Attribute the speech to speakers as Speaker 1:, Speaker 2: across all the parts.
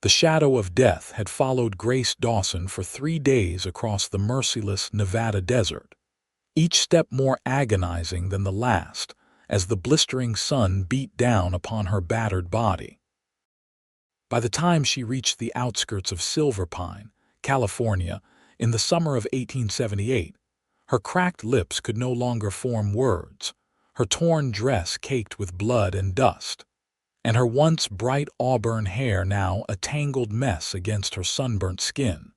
Speaker 1: The shadow of death had followed Grace Dawson for 3 days across the merciless Nevada desert, each step more agonizing than the last as the blistering sun beat down upon her battered body. By the time she reached the outskirts of Silver Pine, California, in the summer of 1878, her cracked lips could no longer form words, her torn dress caked with blood and dust, and her once bright auburn hair now a tangled mess against her sunburnt skin.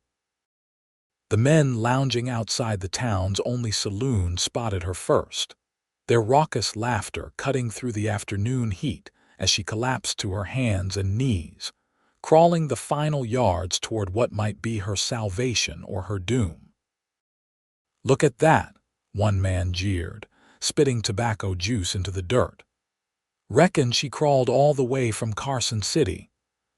Speaker 1: The men lounging outside the town's only saloon spotted her first, their raucous laughter cutting through the afternoon heat as she collapsed to her hands and knees, crawling the final yards toward what might be her salvation or her doom. "Look at that," one man jeered, spitting tobacco juice into the dirt. "Reckon she crawled all the way from Carson City."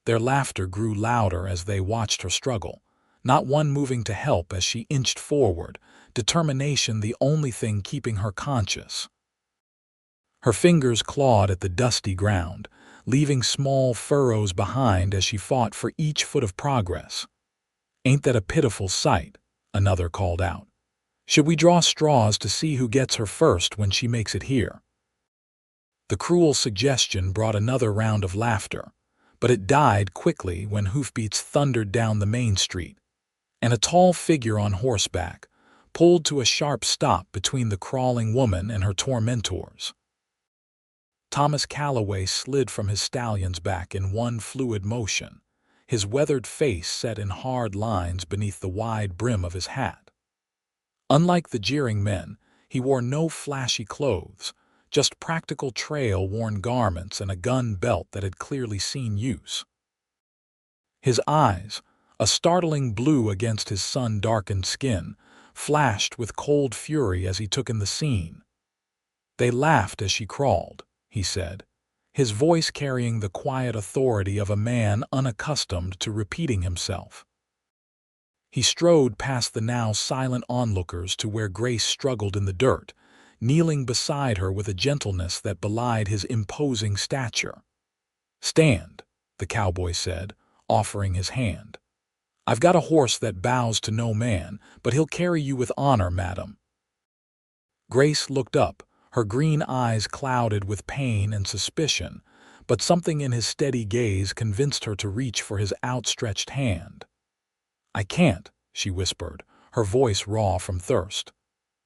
Speaker 1: Their laughter grew louder as they watched her struggle, not one moving to help as she inched forward, determination the only thing keeping her conscious. Her fingers clawed at the dusty ground, leaving small furrows behind as she fought for each foot of progress. "Ain't that a pitiful sight?" another called out. "Should we draw straws to see who gets her first when she makes it here?" The cruel suggestion brought another round of laughter, but it died quickly when hoofbeats thundered down the main street, and a tall figure on horseback pulled to a sharp stop between the crawling woman and her tormentors. Thomas Calloway slid from his stallion's back in one fluid motion, his weathered face set in hard lines beneath the wide brim of his hat. Unlike the jeering men, he wore no flashy clothes, just practical trail-worn garments and a gun belt that had clearly seen use. His eyes, a startling blue against his sun-darkened skin, flashed with cold fury as he took in the scene. "They laughed as she crawled," he said, his voice carrying the quiet authority of a man unaccustomed to repeating himself. He strode past the now silent onlookers to where Grace struggled in the dirt, kneeling beside her with a gentleness that belied his imposing stature. "Stand," the cowboy said, offering his hand. "I've got a horse that bows to no man, but he'll carry you with honor, madam." Grace looked up, her green eyes clouded with pain and suspicion, but something in his steady gaze convinced her to reach for his outstretched hand. "I can't," she whispered, her voice raw from thirst.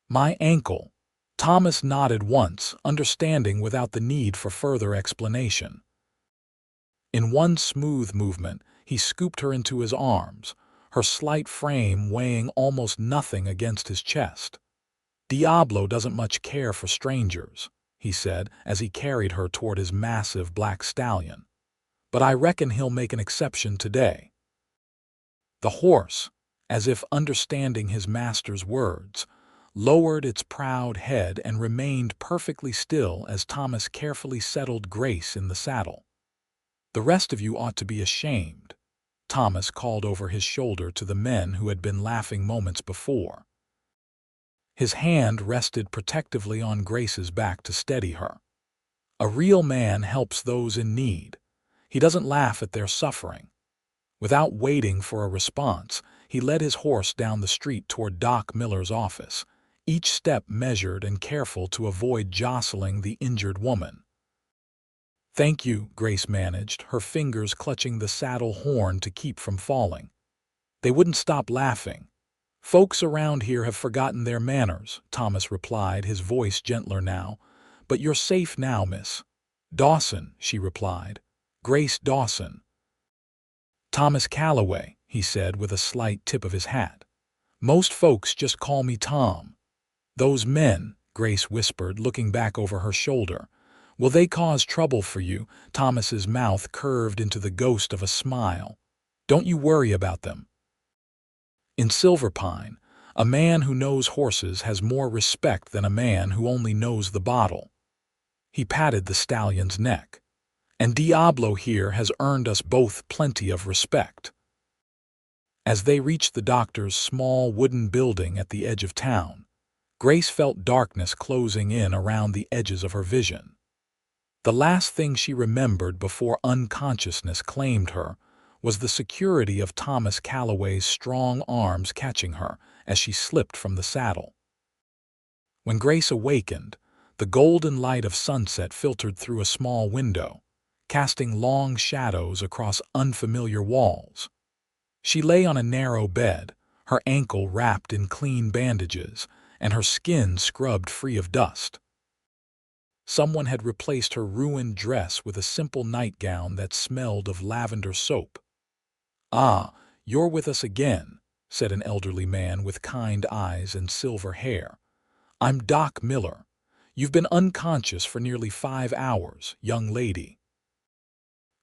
Speaker 1: "My ankle." Thomas nodded once, understanding without the need for further explanation. In one smooth movement, he scooped her into his arms, her slight frame weighing almost nothing against his chest. "Diablo doesn't much care for strangers," he said as he carried her toward his massive black stallion. "But I reckon he'll make an exception today." The horse, as if understanding his master's words, lowered its proud head and remained perfectly still as Thomas carefully settled Grace in the saddle. "The rest of you ought to be ashamed," Thomas called over his shoulder to the men who had been laughing moments before. His hand rested protectively on Grace's back to steady her. "A real man helps those in need. He doesn't laugh at their suffering." Without waiting for a response, he led his horse down the street toward Doc Miller's office, each step measured and careful to avoid jostling the injured woman. "Thank you," Grace managed, her fingers clutching the saddle horn to keep from falling. "They wouldn't stop laughing." "Folks around here have forgotten their manners," Thomas replied, his voice gentler now. "But you're safe now, miss." "Dawson," she replied. "Grace Dawson." "Thomas Calloway," he said with a slight tip of his hat. "Most folks just call me Tom." "Those men," Grace whispered, looking back over her shoulder. "Will they cause trouble for you?" Thomas's mouth curved into the ghost of a smile. "Don't you worry about them." In Silver Pine, a man who knows horses has more respect than a man who only knows the bottle. He patted the stallion's neck. "And Diablo here has earned us both plenty of respect." As they reached the doctor's small wooden building at the edge of town, Grace felt darkness closing in around the edges of her vision. The last thing she remembered before unconsciousness claimed her was the security of Thomas Calloway's strong arms catching her as she slipped from the saddle. When Grace awakened, the golden light of sunset filtered through a small window, casting long shadows across unfamiliar walls. She lay on a narrow bed, her ankle wrapped in clean bandages, and her skin scrubbed free of dust. Someone had replaced her ruined dress with a simple nightgown that smelled of lavender soap. "Ah, you're with us again," said an elderly man with kind eyes and silver hair. "I'm Doc Miller. You've been unconscious for nearly 5 hours, young lady."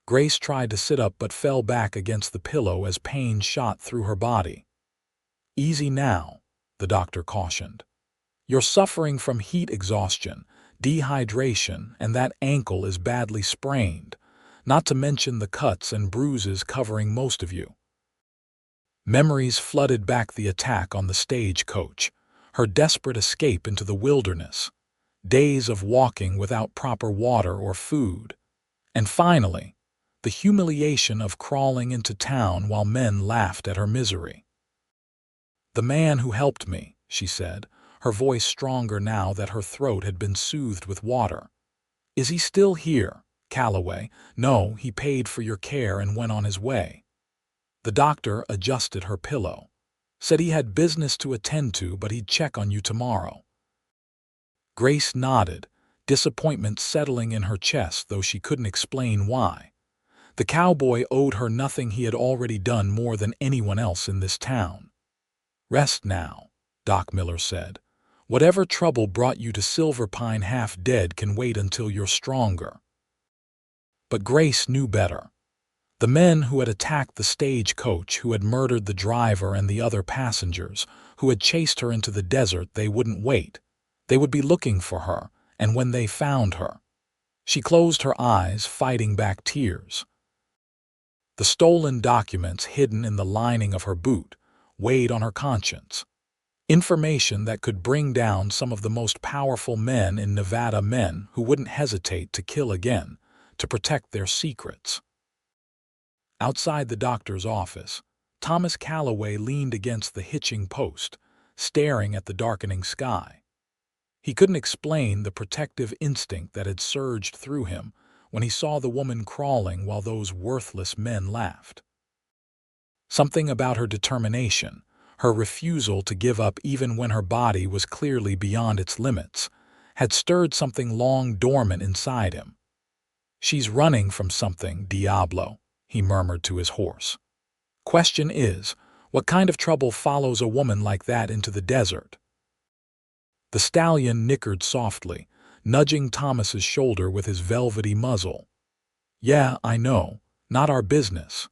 Speaker 1: Grace tried to sit up but fell back against the pillow as pain shot through her body. "Easy now," the doctor cautioned. "You're suffering from heat exhaustion, dehydration, and that ankle is badly sprained, not to mention the cuts and bruises covering most of you." Memories flooded back the attack on the stagecoach, her desperate escape into the wilderness, days of walking without proper water or food, and finally, the humiliation of crawling into town while men laughed at her misery. "The man who helped me," she said, her voice stronger now that her throat had been soothed with water. "Is he still here, Calloway?" "No, he paid for your care and went on his way." The doctor adjusted her pillow. "Said he had business to attend to, but he'd check on you tomorrow." Grace nodded, disappointment settling in her chest, though she couldn't explain why. The cowboy owed her nothing he had already done more than anyone else in this town. "Rest now," Doc Miller said. "Whatever trouble brought you to Silver Pine half dead can wait until you're stronger." But Grace knew better. The men who had attacked the stagecoach, who had murdered the driver and the other passengers, who had chased her into the desert, they wouldn't wait. They would be looking for her, and when they found her. She closed her eyes, fighting back tears. The stolen documents hidden in the lining of her boot weighed on her conscience. Information that could bring down some of the most powerful men in Nevada, men who wouldn't hesitate to kill again, to protect their secrets. Outside the doctor's office, Thomas Calloway leaned against the hitching post, staring at the darkening sky. He couldn't explain the protective instinct that had surged through him when he saw the woman crawling while those worthless men laughed. Something about her determination, her refusal to give up even when her body was clearly beyond its limits, had stirred something long dormant inside him. "She's running from something, Diablo," he murmured to his horse. "Question is, what kind of trouble follows a woman like that into the desert?" The stallion nickered softly, nudging Thomas's shoulder with his velvety muzzle. "Yeah, I know. Not our business."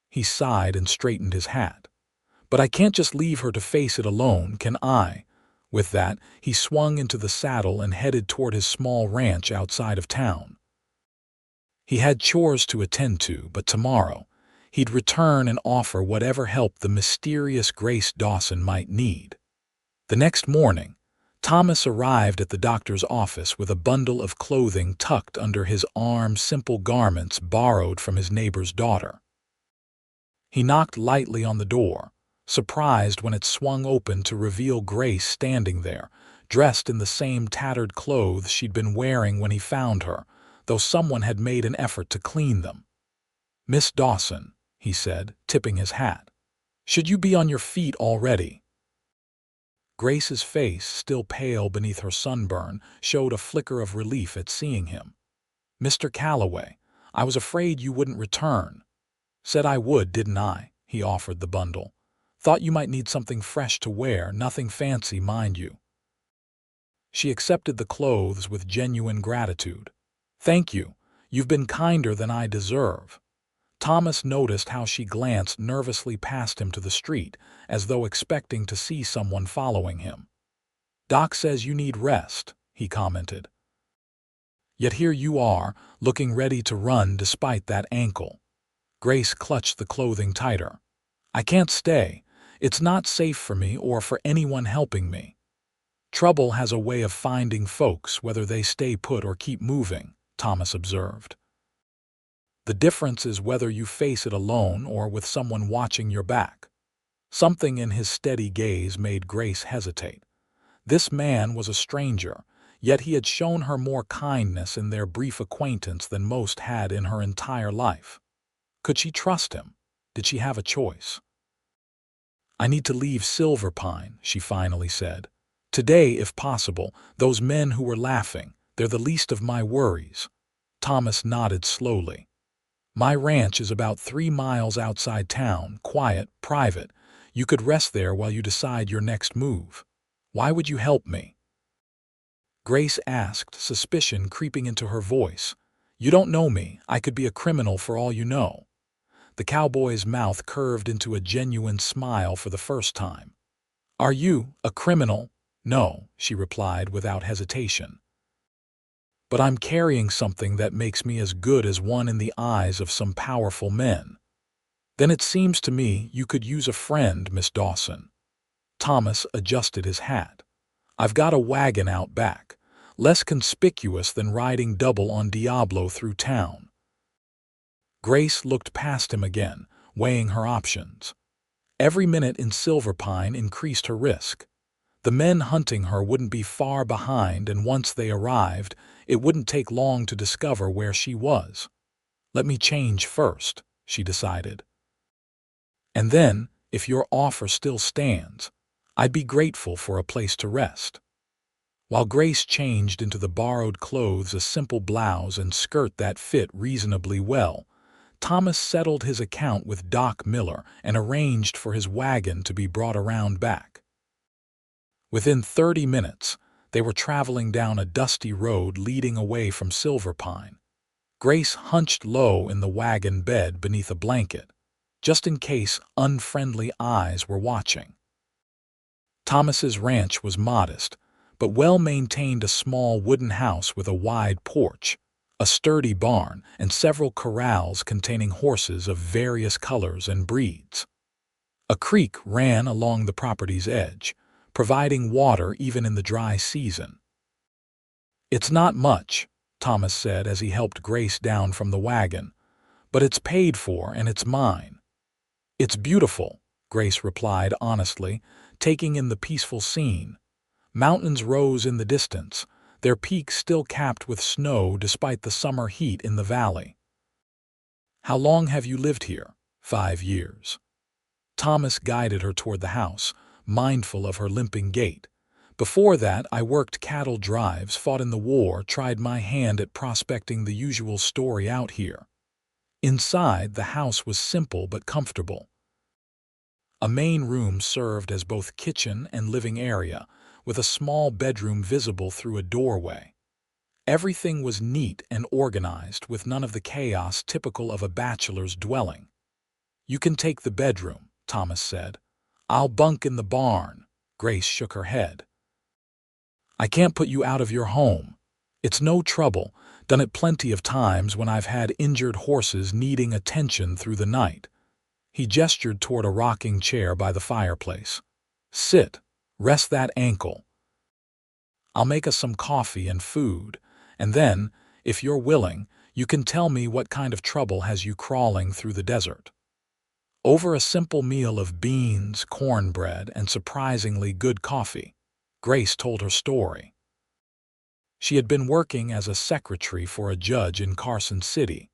Speaker 1: He sighed and straightened his hat. "But I can't just leave her to face it alone, can I?" With that, he swung into the saddle and headed toward his small ranch outside of town. He had chores to attend to, but tomorrow, he'd return and offer whatever help the mysterious Grace Dawson might need. The next morning, Thomas arrived at the doctor's office with a bundle of clothing tucked under his arm, simple garments borrowed from his neighbor's daughter. He knocked lightly on the door, surprised when it swung open to reveal Grace standing there, dressed in the same tattered clothes she'd been wearing when he found her, though someone had made an effort to clean them. "Miss Dawson," he said, tipping his hat. "Should you be on your feet already?" Grace's face, still pale beneath her sunburn, showed a flicker of relief at seeing him. "Mr. Calloway, I was afraid you wouldn't return." "Said I would, didn't I?" He offered the bundle. "Thought you might need something fresh to wear, nothing fancy, mind you." She accepted the clothes with genuine gratitude. "Thank you. You've been kinder than I deserve." Thomas noticed how she glanced nervously past him to the street, as though expecting to see someone following him. "Doc says you need rest," he commented. "Yet here you are, looking ready to run despite that ankle." Grace clutched the clothing tighter. "I can't stay. It's not safe for me or for anyone helping me." "Trouble has a way of finding folks, whether they stay put or keep moving," Thomas observed. The difference is whether you face it alone or with someone watching your back. Something in his steady gaze made Grace hesitate. This man was a stranger, yet he had shown her more kindness in their brief acquaintance than most had in her entire life. Could she trust him? Did she have a choice? "I need to leave Silverpine," she finally said. "Today, if possible. Those men who were laughing, they're the least of my worries." Thomas nodded slowly. "My ranch is about 3 miles outside town, quiet, private. You could rest there while you decide your next move. Why would you help me?" Grace asked, suspicion creeping into her voice. "You don't know me. I could be a criminal for all you know." The cowboy's mouth curved into a genuine smile for the first time. "Are you a criminal?" "No," she replied without hesitation. "But I'm carrying something that makes me as good as one in the eyes of some powerful men." "Then it seems to me you could use a friend, Miss Dawson." Thomas adjusted his hat. "I've got a wagon out back, less conspicuous than riding double on Diablo through town." Grace looked past him again, weighing her options. Every minute in Silverpine increased her risk. The men hunting her wouldn't be far behind, and once they arrived, it wouldn't take long to discover where she was. "Let me change first," she decided. "And then, if your offer still stands, I'd be grateful for a place to rest." While Grace changed into the borrowed clothes, a simple blouse and skirt that fit reasonably well, Thomas settled his account with Doc Miller and arranged for his wagon to be brought around back. Within 30 minutes, they were traveling down a dusty road leading away from Silverpine. Grace hunched low in the wagon bed beneath a blanket, just in case unfriendly eyes were watching. Thomas's ranch was modest, but well-maintained, a small wooden house with a wide porch, a sturdy barn, and several corrals containing horses of various colors and breeds. A creek ran along the property's edge, providing water even in the dry season. "It's not much," Thomas said as he helped Grace down from the wagon, "but it's paid for and it's mine." "It's beautiful," Grace replied honestly, taking in the peaceful scene. Mountains rose in the distance, their peaks still capped with snow despite the summer heat in the valley. "How long have you lived here?" "5 years." Thomas guided her toward the house, mindful of her limping gait. "Before that, I worked cattle drives, fought in the war, tried my hand at prospecting, the usual story out here." Inside, the house was simple but comfortable. A main room served as both kitchen and living area, with a small bedroom visible through a doorway. Everything was neat and organized, with none of the chaos typical of a bachelor's dwelling. "You can take the bedroom," Thomas said. "I'll bunk in the barn." Grace shook her head. "I can't put you out of your home. It's no trouble, done it plenty of times when I've had injured horses needing attention through the night." He gestured toward a rocking chair by the fireplace. "Sit. Rest that ankle. I'll make us some coffee and food, and then, if you're willing, you can tell me what kind of trouble has you crawling through the desert." Over a simple meal of beans, cornbread, and surprisingly good coffee, Grace told her story. She had been working as a secretary for a judge in Carson City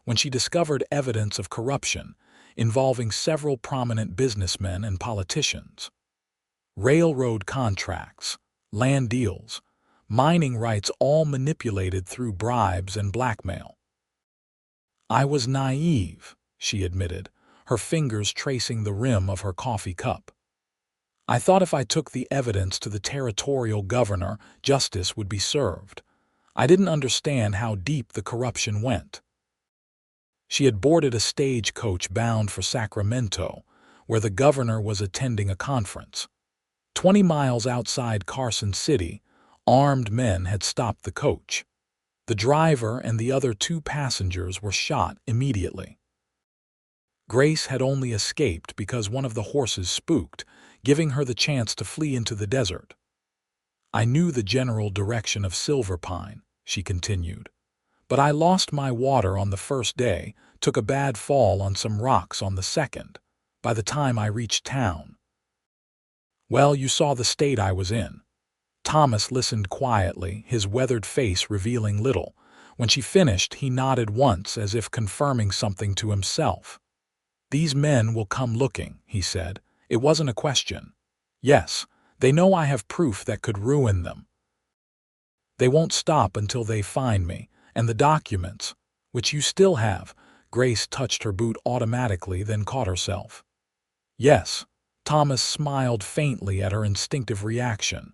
Speaker 1: when she discovered evidence of corruption involving several prominent businessmen and politicians. Railroad contracts, land deals, mining rights, all manipulated through bribes and blackmail. "I was naive," she admitted, her fingers tracing the rim of her coffee cup. "I thought if I took the evidence to the territorial governor, justice would be served. I didn't understand how deep the corruption went." She had boarded a stagecoach bound for Sacramento, where the governor was attending a conference. 20 miles outside Carson City, armed men had stopped the coach. The driver and the other 2 passengers were shot immediately. Grace had only escaped because one of the horses spooked, giving her the chance to flee into the desert. "I knew the general direction of Silverpine," she continued, but I lost my water on the first day, took a bad fall on some rocks on the second. By the time I reached town, well, you saw the state I was in." Thomas listened quietly, his weathered face revealing little. When she finished, he nodded once as if confirming something to himself. "These men will come looking," he said. "It wasn't a question. Yes, they know I have proof that could ruin them. They won't stop until they find me, and the documents, which you still have." Grace touched her boot automatically, then caught herself. "Yes." Thomas smiled faintly at her instinctive reaction.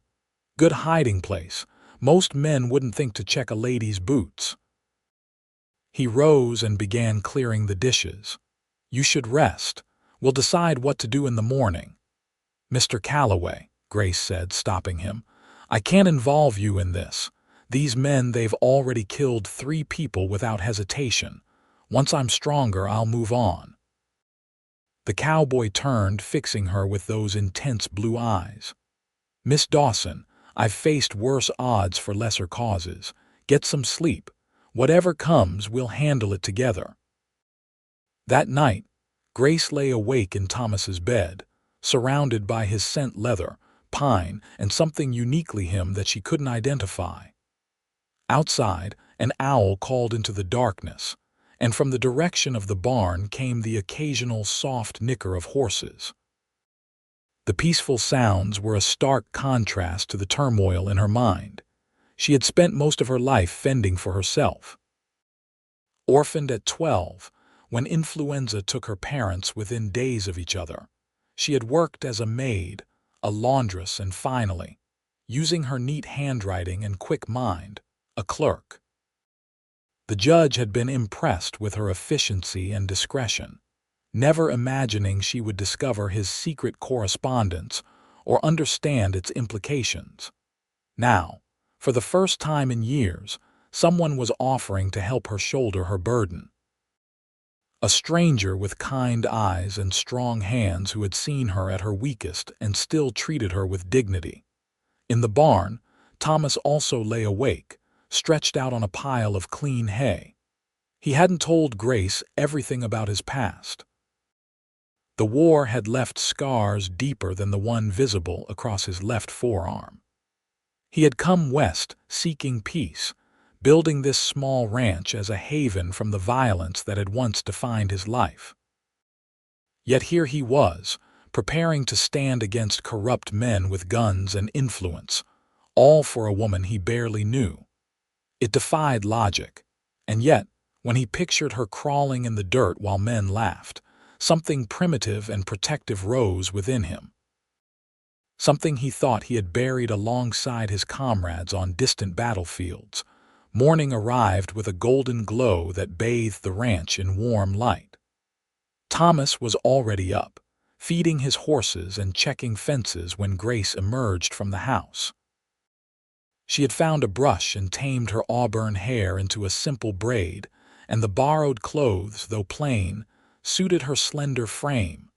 Speaker 1: "Good hiding place. Most men wouldn't think to check a lady's boots." He rose and began clearing the dishes. "You should rest. We'll decide what to do in the morning." "Mr. Calloway," Grace said, stopping him, "I can't involve you in this. These men, they've already killed 3 people without hesitation. Once I'm stronger, I'll move on." The cowboy turned, fixing her with those intense blue eyes. "Miss Dawson, I've faced worse odds for lesser causes. Get some sleep. Whatever comes, we'll handle it together." That night, Grace lay awake in Thomas's bed, surrounded by his scent leather, pine, and something uniquely him that she couldn't identify. Outside, an owl called into the darkness, and from the direction of the barn came the occasional soft nicker of horses. The peaceful sounds were a stark contrast to the turmoil in her mind. She had spent most of her life fending for herself. Orphaned at 12, when influenza took her parents within days of each other, she had worked as a maid, a laundress, and finally, using her neat handwriting and quick mind, a clerk. The judge had been impressed with her efficiency and discretion, never imagining she would discover his secret correspondence or understand its implications. Now, for the first time in years, someone was offering to help her shoulder her burden. A stranger with kind eyes and strong hands who had seen her at her weakest and still treated her with dignity. In the barn, Thomas also lay awake, stretched out on a pile of clean hay. He hadn't told Grace everything about his past. The war had left scars deeper than the one visible across his left forearm. He had come west seeking peace, building this small ranch as a haven from the violence that had once defined his life. Yet here he was, preparing to stand against corrupt men with guns and influence, all for a woman he barely knew. It defied logic, and yet, when he pictured her crawling in the dirt while men laughed, something primitive and protective rose within him. Something he thought he had buried alongside his comrades on distant battlefields. Morning arrived with a golden glow that bathed the ranch in warm light. Thomas was already up, feeding his horses and checking fences when Grace emerged from the house. She had found a brush and tamed her auburn hair into a simple braid, and the borrowed clothes, though plain, suited her slender frame.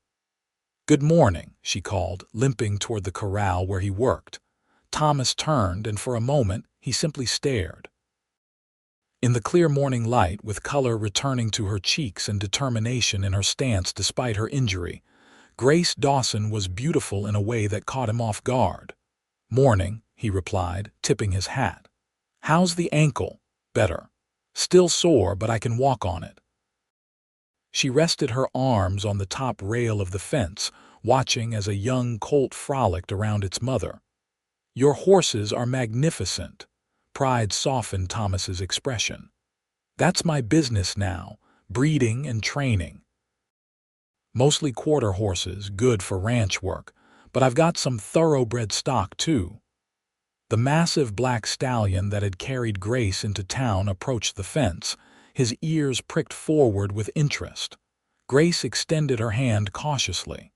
Speaker 1: "Good morning," she called, limping toward the corral where he worked. Thomas turned, and for a moment he simply stared. In the clear morning light, with color returning to her cheeks and determination in her stance despite her injury, Grace Dawson was beautiful in a way that caught him off guard. "Morning," he replied, tipping his hat. "How's the ankle?" "Better. Still sore, but I can walk on it." She rested her arms on the top rail of the fence, watching as a young colt frolicked around its mother. "Your horses are magnificent." Pride softened Thomas's expression. "That's my business now, breeding and training. Mostly quarter horses, good for ranch work, but I've got some thoroughbred stock too." The massive black stallion that had carried Grace into town approached the fence, his ears pricked forward with interest. Grace extended her hand cautiously.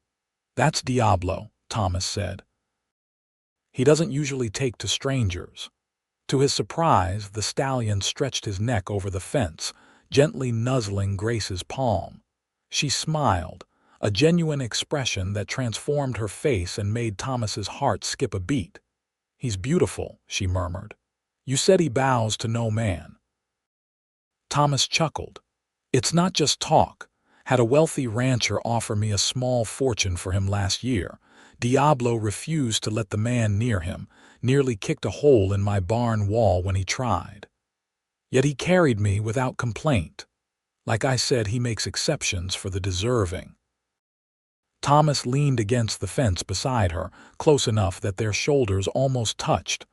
Speaker 1: "That's Diablo," Thomas said. "He doesn't usually take to strangers." To his surprise, the stallion stretched his neck over the fence, gently nuzzling Grace's palm. She smiled, a genuine expression that transformed her face and made Thomas's heart skip a beat. "He's beautiful," she murmured. "You said he bows to no man." Thomas chuckled. It's not just talk. Had a wealthy rancher offer me a small fortune for him last year, Diablo refused to let the man near him, nearly kicked a hole in my barn wall when he tried. Yet he carried me without complaint. Like I said, he makes exceptions for the deserving. Thomas leaned against the fence beside her, close enough that their shoulders almost touched.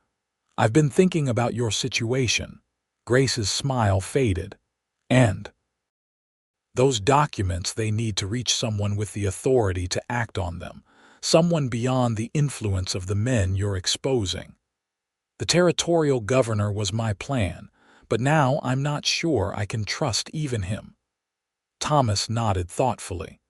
Speaker 1: I've been thinking about your situation. Grace's smile faded. And those documents, they need to reach someone with the authority to act on them, someone beyond the influence of the men you're exposing. The territorial governor was my plan, but now I'm not sure I can trust even him. Thomas nodded thoughtfully.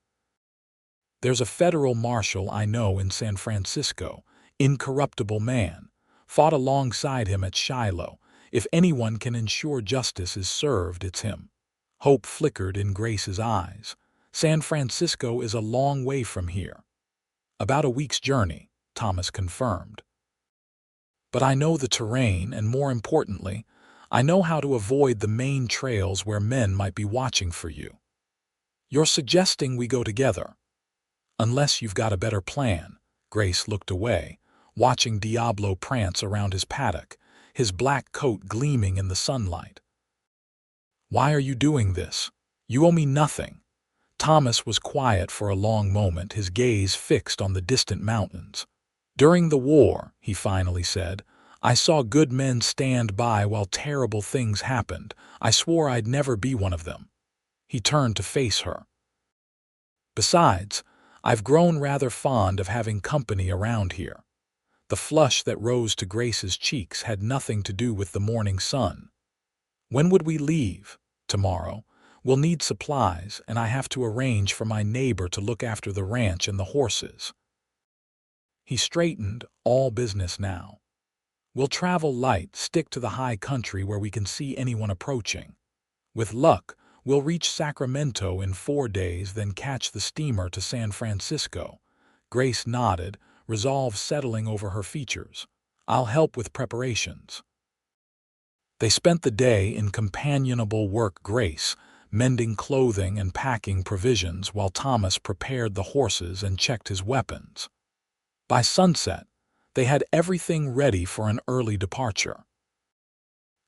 Speaker 1: There's a federal marshal I know in San Francisco, incorruptible man, fought alongside him at Shiloh. If anyone can ensure justice is served, it's him. Hope flickered in Grace's eyes. San Francisco is a long way from here. About a week's journey, Thomas confirmed. But I know the terrain, and more importantly, I know how to avoid the main trails where men might be watching for you. You're suggesting we go together? Unless you've got a better plan. Grace looked away, watching Diablo prance around his paddock, his black coat gleaming in the sunlight. Why are you doing this? You owe me nothing. Thomas was quiet for a long moment, his gaze fixed on the distant mountains. During the war, he finally said, I saw good men stand by while terrible things happened. I swore I'd never be one of them. He turned to face her. Besides, I've grown rather fond of having company around here. The flush that rose to Grace's cheeks had nothing to do with the morning sun. When would we leave? Tomorrow. We'll need supplies, and I have to arrange for my neighbor to look after the ranch and the horses. He straightened, all business now. We'll travel light, stick to the high country where we can see anyone approaching. With luck, we'll reach Sacramento in 4 days, then catch the steamer to San Francisco. Grace nodded, resolve settling over her features. I'll help with preparations. They spent the day in companionable work, Grace, mending clothing and packing provisions, while Thomas prepared the horses and checked his weapons. By sunset, they had everything ready for an early departure.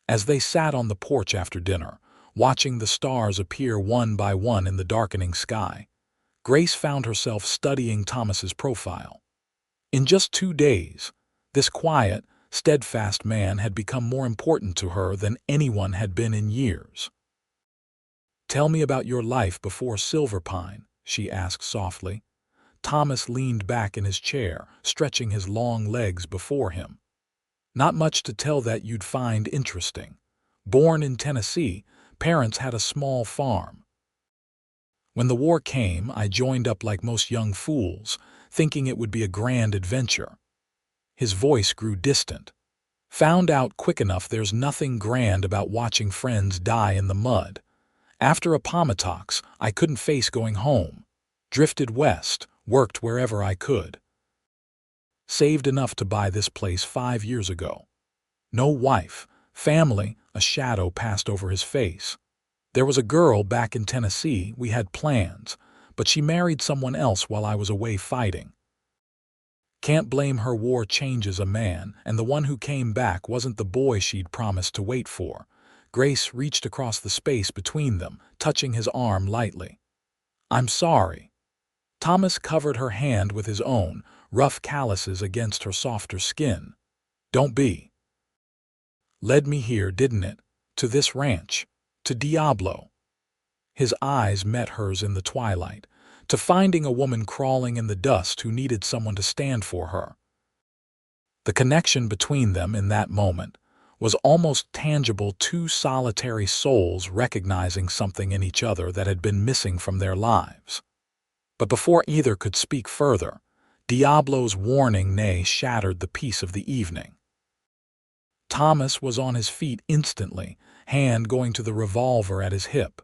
Speaker 1: As they sat on the porch after dinner, watching the stars appear one by one in the darkening sky, Grace found herself studying Thomas's profile. In just 2 days, this quiet, steadfast man had become more important to her than anyone had been in years. Tell me about your life before Silverpine, she asked softly. Thomas leaned back in his chair, stretching his long legs before him. Not much to tell that you'd find interesting. Born in Tennessee, parents had a small farm. When the war came, I joined up like most young fools, thinking it would be a grand adventure. His voice grew distant. Found out quick enough there's nothing grand about watching friends die in the mud. After Appomattox, I couldn't face going home. Drifted west, worked wherever I could. Saved enough to buy this place 5 years ago. No wife, family, a shadow passed over his face. There was a girl back in Tennessee, we had plans, but she married someone else while I was away fighting. Can't blame her, war changes a man, and the one who came back wasn't the boy she'd promised to wait for. Grace reached across the space between them, touching his arm lightly. I'm sorry. Thomas covered her hand with his own, rough calluses against her softer skin. Don't be. Led me here, didn't it? To this ranch. To Diablo. His eyes met hers in the twilight. To finding a woman crawling in the dust who needed someone to stand for her. The connection between them in that moment was almost tangible, 2 solitary souls recognizing something in each other that had been missing from their lives. But before either could speak further, Diablo's warning neigh shattered the peace of the evening. Thomas was on his feet instantly, hand going to the revolver at his hip.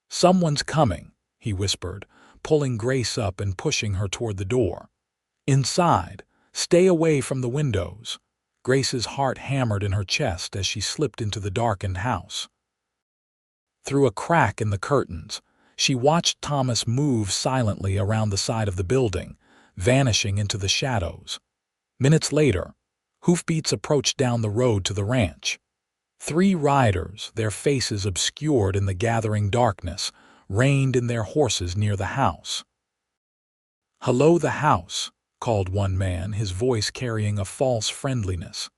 Speaker 1: Someone's coming, he whispered, pulling Grace up and pushing her toward the door. Inside, stay away from the windows. Grace's heart hammered in her chest as she slipped into the darkened house. Through a crack in the curtains, she watched Thomas move silently around the side of the building, vanishing into the shadows. Minutes later, hoofbeats approached down the road to the ranch. 3 riders, their faces obscured in the gathering darkness, reined in their horses near the house. "Hello, the house," called one man, his voice carrying a false friendliness.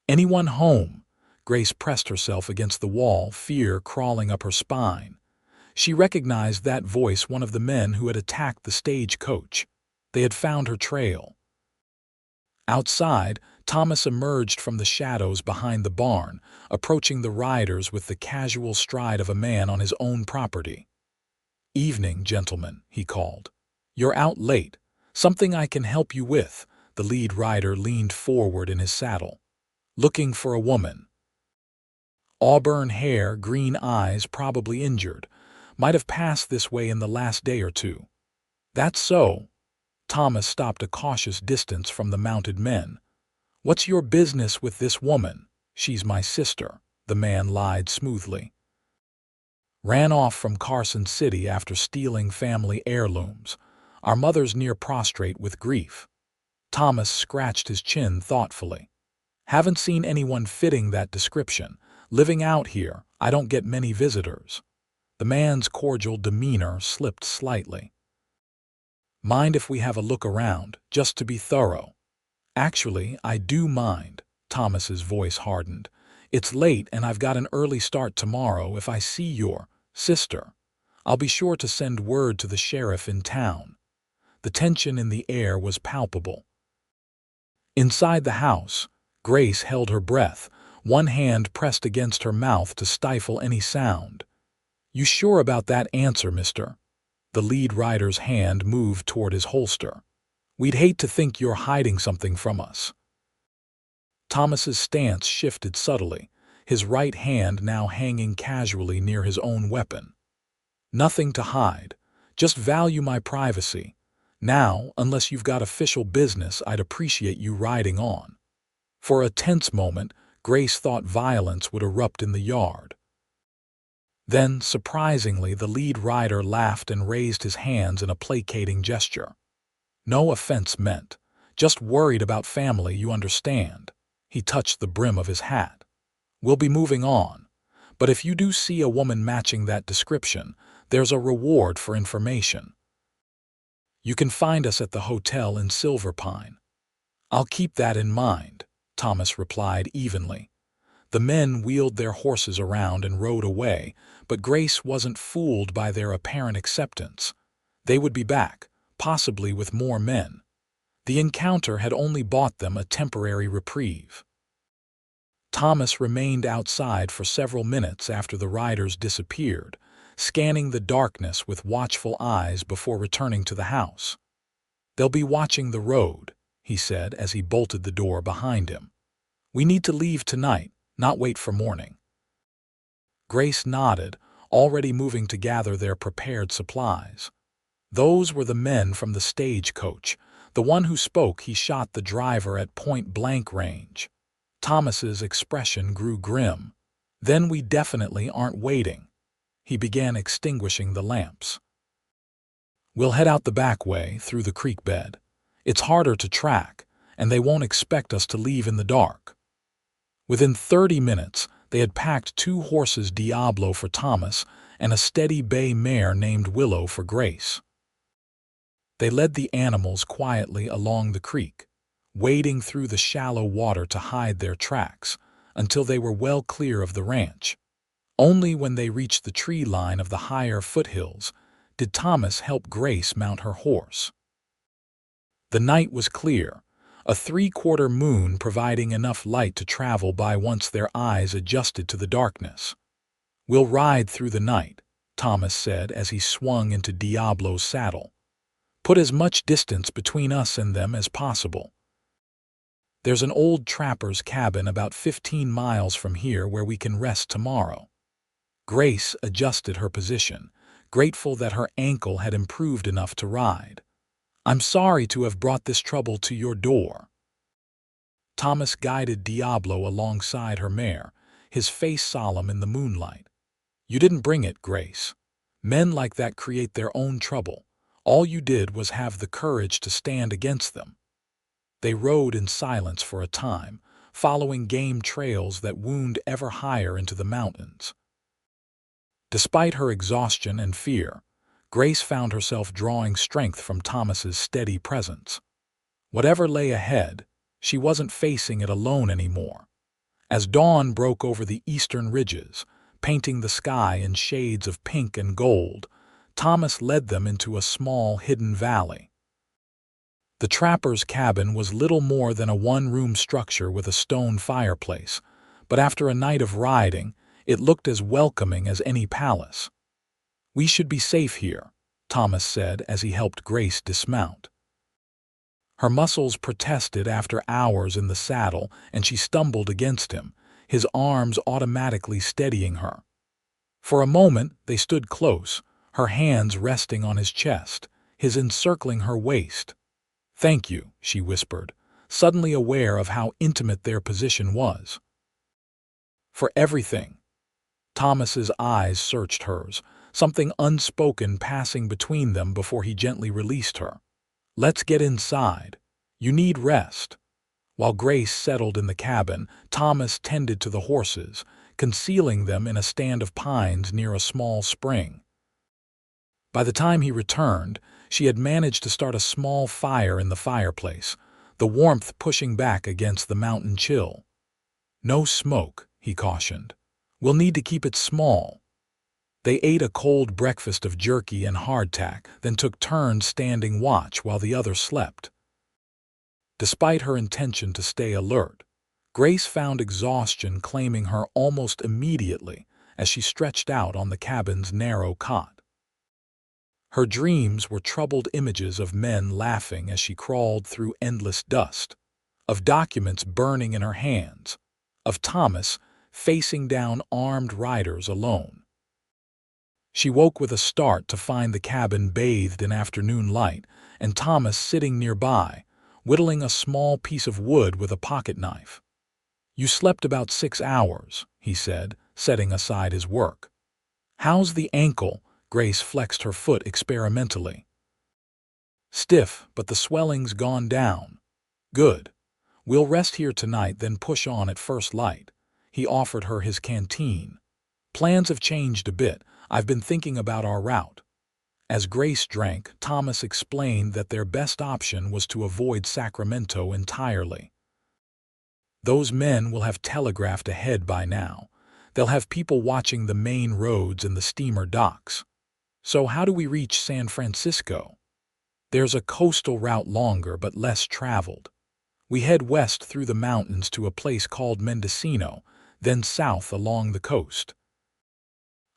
Speaker 1: "Anyone home?" Grace pressed herself against the wall, fear crawling up her spine. She recognized that voice, one of the men who had attacked the stagecoach. They had found her trail. Outside, Thomas emerged from the shadows behind the barn, approaching the riders with the casual stride of a man on his own property. "Evening, gentlemen," he called. "You're out late. Something I can help you with." The lead rider leaned forward in his saddle. "Looking for a woman. Auburn hair, green eyes, probably injured. Might have passed this way in the last day or two." "That's so." Thomas stopped a cautious distance from the mounted men. "What's your business with this woman?" "She's my sister," the man lied smoothly. "Ran off from Carson City after stealing family heirlooms. Our mother's near prostrate with grief." Thomas scratched his chin thoughtfully. "Haven't seen anyone fitting that description. Living out here, I don't get many visitors." The man's cordial demeanor slipped slightly. "Mind if we have a look around, just to be thorough?" "Actually, I do mind." Thomas's voice hardened. "It's late and I've got an early start tomorrow. If I see your sister, I'll be sure to send word to the sheriff in town." The tension in the air was palpable. Inside the house, Grace held her breath, one hand pressed against her mouth to stifle any sound. "You sure about that answer, mister?" The lead rider's hand moved toward his holster. "We'd hate to think you're hiding something from us." Thomas's stance shifted subtly, his right hand now hanging casually near his own weapon. "Nothing to hide. Just value my privacy. Now, unless you've got official business, I'd appreciate you riding on." For a tense moment, Grace thought violence would erupt in the yard. Then, surprisingly, the lead rider laughed and raised his hands in a placating gesture. "No offense meant. Just worried about family, you understand." He touched the brim of his hat. "We'll be moving on. But if you do see a woman matching that description, there's a reward for information. You can find us at the hotel in Silver Pine." "I'll keep that in mind," Thomas replied evenly. The men wheeled their horses around and rode away, but Grace wasn't fooled by their apparent acceptance. They would be back, possibly with more men. The encounter had only bought them a temporary reprieve. Thomas remained outside for several minutes after the riders disappeared, scanning the darkness with watchful eyes before returning to the house. "They'll be watching the road," he said as he bolted the door behind him. "We need to leave tonight, not wait for morning." Grace nodded, already moving to gather their prepared supplies. Those were the men from the stagecoach. The one who spoke, he shot the driver at point-blank range. Thomas's expression grew grim. "Then we definitely aren't waiting." He began extinguishing the lamps. "We'll head out the back way, through the creek bed. It's harder to track, and they won't expect us to leave in the dark." Within 30 minutes, they had packed 2 horses Diablo for Thomas and a steady bay mare named Willow for Grace. They led the animals quietly along the creek, wading through the shallow water to hide their tracks, until they were well clear of the ranch. Only when they reached the tree line of the higher foothills did Thomas help Grace mount her horse. The night was clear, a 3/4 moon providing enough light to travel by once their eyes adjusted to the darkness. "We'll ride through the night," Thomas said as he swung into Diablo's saddle. "Put as much distance between us and them as possible. There's an old trapper's cabin about 15 miles from here where we can rest tomorrow." Grace adjusted her position, grateful that her ankle had improved enough to ride. "I'm sorry to have brought this trouble to your door." Thomas guided Diablo alongside her mare, his face solemn in the moonlight. You didn't bring it, Grace. Men like that create their own trouble. All you did was have the courage to stand against them. They rode in silence for a time, following game trails that wound ever higher into the mountains. Despite her exhaustion and fear, Grace found herself drawing strength from Thomas's steady presence. Whatever lay ahead, she wasn't facing it alone anymore. As dawn broke over the eastern ridges, painting the sky in shades of pink and gold, Thomas led them into a small hidden valley. The trapper's cabin was little more than a one-room structure with a stone fireplace, but after a night of riding, it looked as welcoming as any palace. "We should be safe here," Thomas said as he helped Grace dismount. Her muscles protested after hours in the saddle, and she stumbled against him, his arms automatically steadying her. For a moment they stood close, her hands resting on his chest, his encircling her waist. "Thank you," she whispered, suddenly aware of how intimate their position was. "For everything." Thomas's eyes searched hers, something unspoken passing between them before he gently released her. "Let's get inside. You need rest." While Grace settled in the cabin, Thomas tended to the horses, concealing them in a stand of pines near a small spring. By the time he returned, she had managed to start a small fire in the fireplace, the warmth pushing back against the mountain chill. "No smoke," he cautioned. "We'll need to keep it small." They ate a cold breakfast of jerky and hardtack, then took turns standing watch while the other slept. Despite her intention to stay alert, Grace found exhaustion claiming her almost immediately as she stretched out on the cabin's narrow cot. Her dreams were troubled images of men laughing as she crawled through endless dust, of documents burning in her hands, of Thomas facing down armed riders alone. She woke with a start to find the cabin bathed in afternoon light and Thomas sitting nearby, whittling a small piece of wood with a pocket knife. "You slept about 6 hours," he said, setting aside his work. "How's the ankle?" Grace flexed her foot experimentally. "Stiff, but the swelling's gone down." "Good. We'll rest here tonight, then push on at first light." He offered her his canteen. "Plans have changed a bit. I've been thinking about our route." As Grace drank, Thomas explained that their best option was to avoid Sacramento entirely. "Those men will have telegraphed ahead by now. They'll have people watching the main roads and the steamer docks. So how do we reach San Francisco?" "There's a coastal route longer but less traveled. We head west through the mountains to a place called Mendocino, then south along the coast.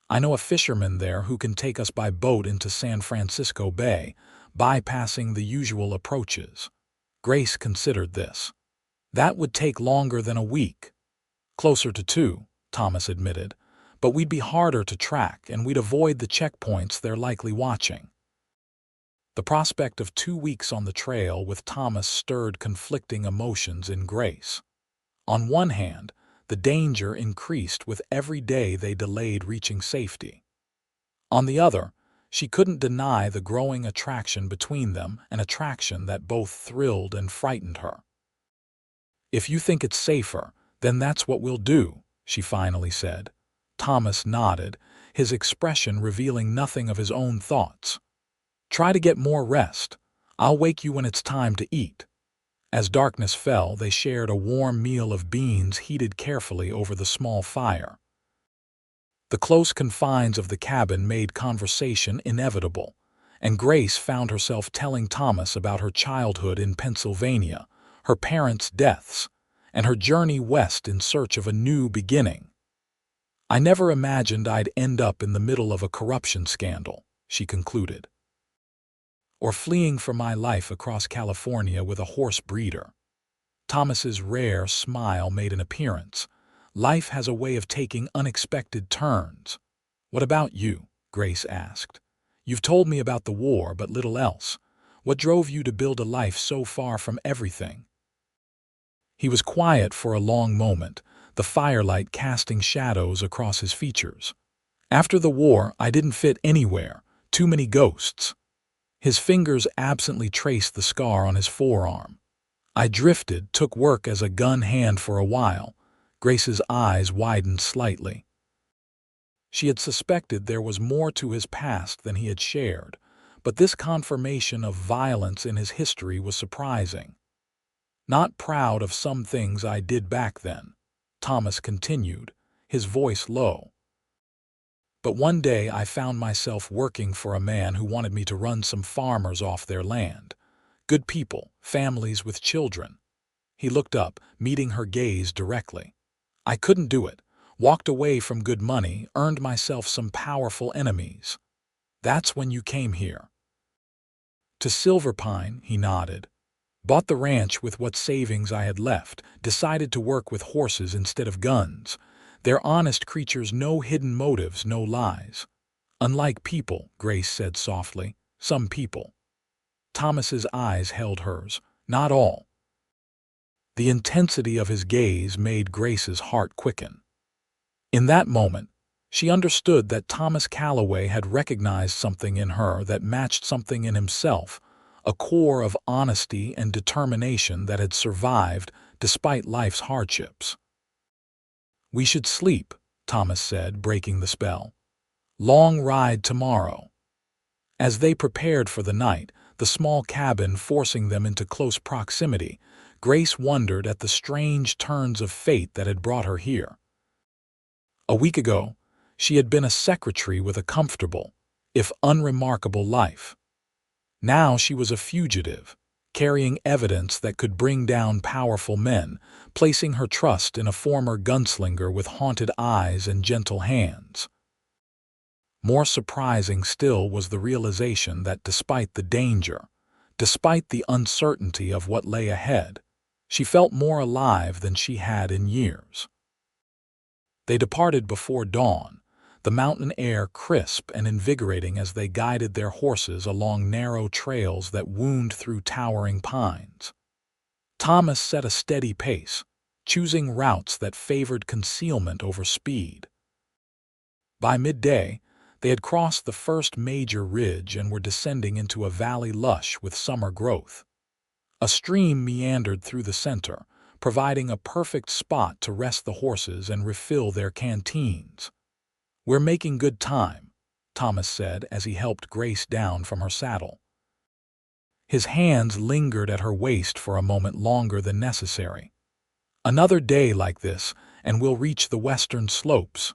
Speaker 1: I know a fisherman there who can take us by boat into San Francisco Bay, bypassing the usual approaches." Grace considered this. "That would take longer than a week." "Closer to 2, Thomas admitted, "but we'd be harder to track and we'd avoid the checkpoints they're likely watching." The prospect of 2 weeks on the trail with Thomas stirred conflicting emotions in Grace. On one hand, the danger increased with every day they delayed reaching safety. On the other, she couldn't deny the growing attraction between them, an attraction that both thrilled and frightened her. "If you think it's safer, then that's what we'll do," she finally said. Thomas nodded, his expression revealing nothing of his own thoughts. "Try to get more rest. I'll wake you when it's time to eat." As darkness fell, they shared a warm meal of beans heated carefully over the small fire. The close confines of the cabin made conversation inevitable, and Grace found herself telling Thomas about her childhood in Pennsylvania, her parents' deaths, and her journey west in search of a new beginning. "I never imagined I'd end up in the middle of a corruption scandal," she concluded. "Or fleeing for my life across California with a horse breeder." Thomas's rare smile made an appearance. "Life has a way of taking unexpected turns." "What about you?" Grace asked. "You've told me about the war, but little else. What drove you to build a life so far from everything?" He was quiet for a long moment, the firelight casting shadows across his features. After the war, I didn't fit anywhere. Too many ghosts. His fingers absently traced the scar on his forearm. I drifted, took work as a gun hand for a while. Grace's eyes widened slightly. She had suspected there was more to his past than he had shared, but this confirmation of violence in his history was surprising. Not proud of some things I did back then, Thomas continued, his voice low. But one day I found myself working for a man who wanted me to run some farmers off their land. Good people, families with children. He looked up, meeting her gaze directly. I couldn't do it. Walked away from good money, earned myself some powerful enemies. That's when you came here. To Silver Pine, he nodded. Bought the ranch with what savings I had left, decided to work with horses instead of guns. They're honest creatures, no hidden motives, no lies. Unlike people, Grace said softly, some people. Thomas's eyes held hers. Not all. The intensity of his gaze made Grace's heart quicken. In that moment, she understood that Thomas Calloway had recognized something in her that matched something in himself, a core of honesty and determination that had survived despite life's hardships. We should sleep, Thomas said, breaking the spell. Long ride tomorrow. As they prepared for the night, the small cabin forcing them into close proximity, Grace wondered at the strange turns of fate that had brought her here. A week ago, she had been a secretary with a comfortable, if unremarkable, life. Now she was a fugitive, carrying evidence that could bring down powerful men, placing her trust in a former gunslinger with haunted eyes and gentle hands. More surprising still was the realization that despite the danger, despite the uncertainty of what lay ahead, she felt more alive than she had in years. They departed before dawn, the mountain air crisp and invigorating as they guided their horses along narrow trails that wound through towering pines. Thomas set a steady pace, choosing routes that favored concealment over speed. By midday, they had crossed the first major ridge and were descending into a valley lush with summer growth. A stream meandered through the center, providing a perfect spot to rest the horses and refill their canteens. We're making good time, Thomas said as he helped Grace down from her saddle. His hands lingered at her waist for a moment longer than necessary. Another day like this, and we'll reach the western slopes.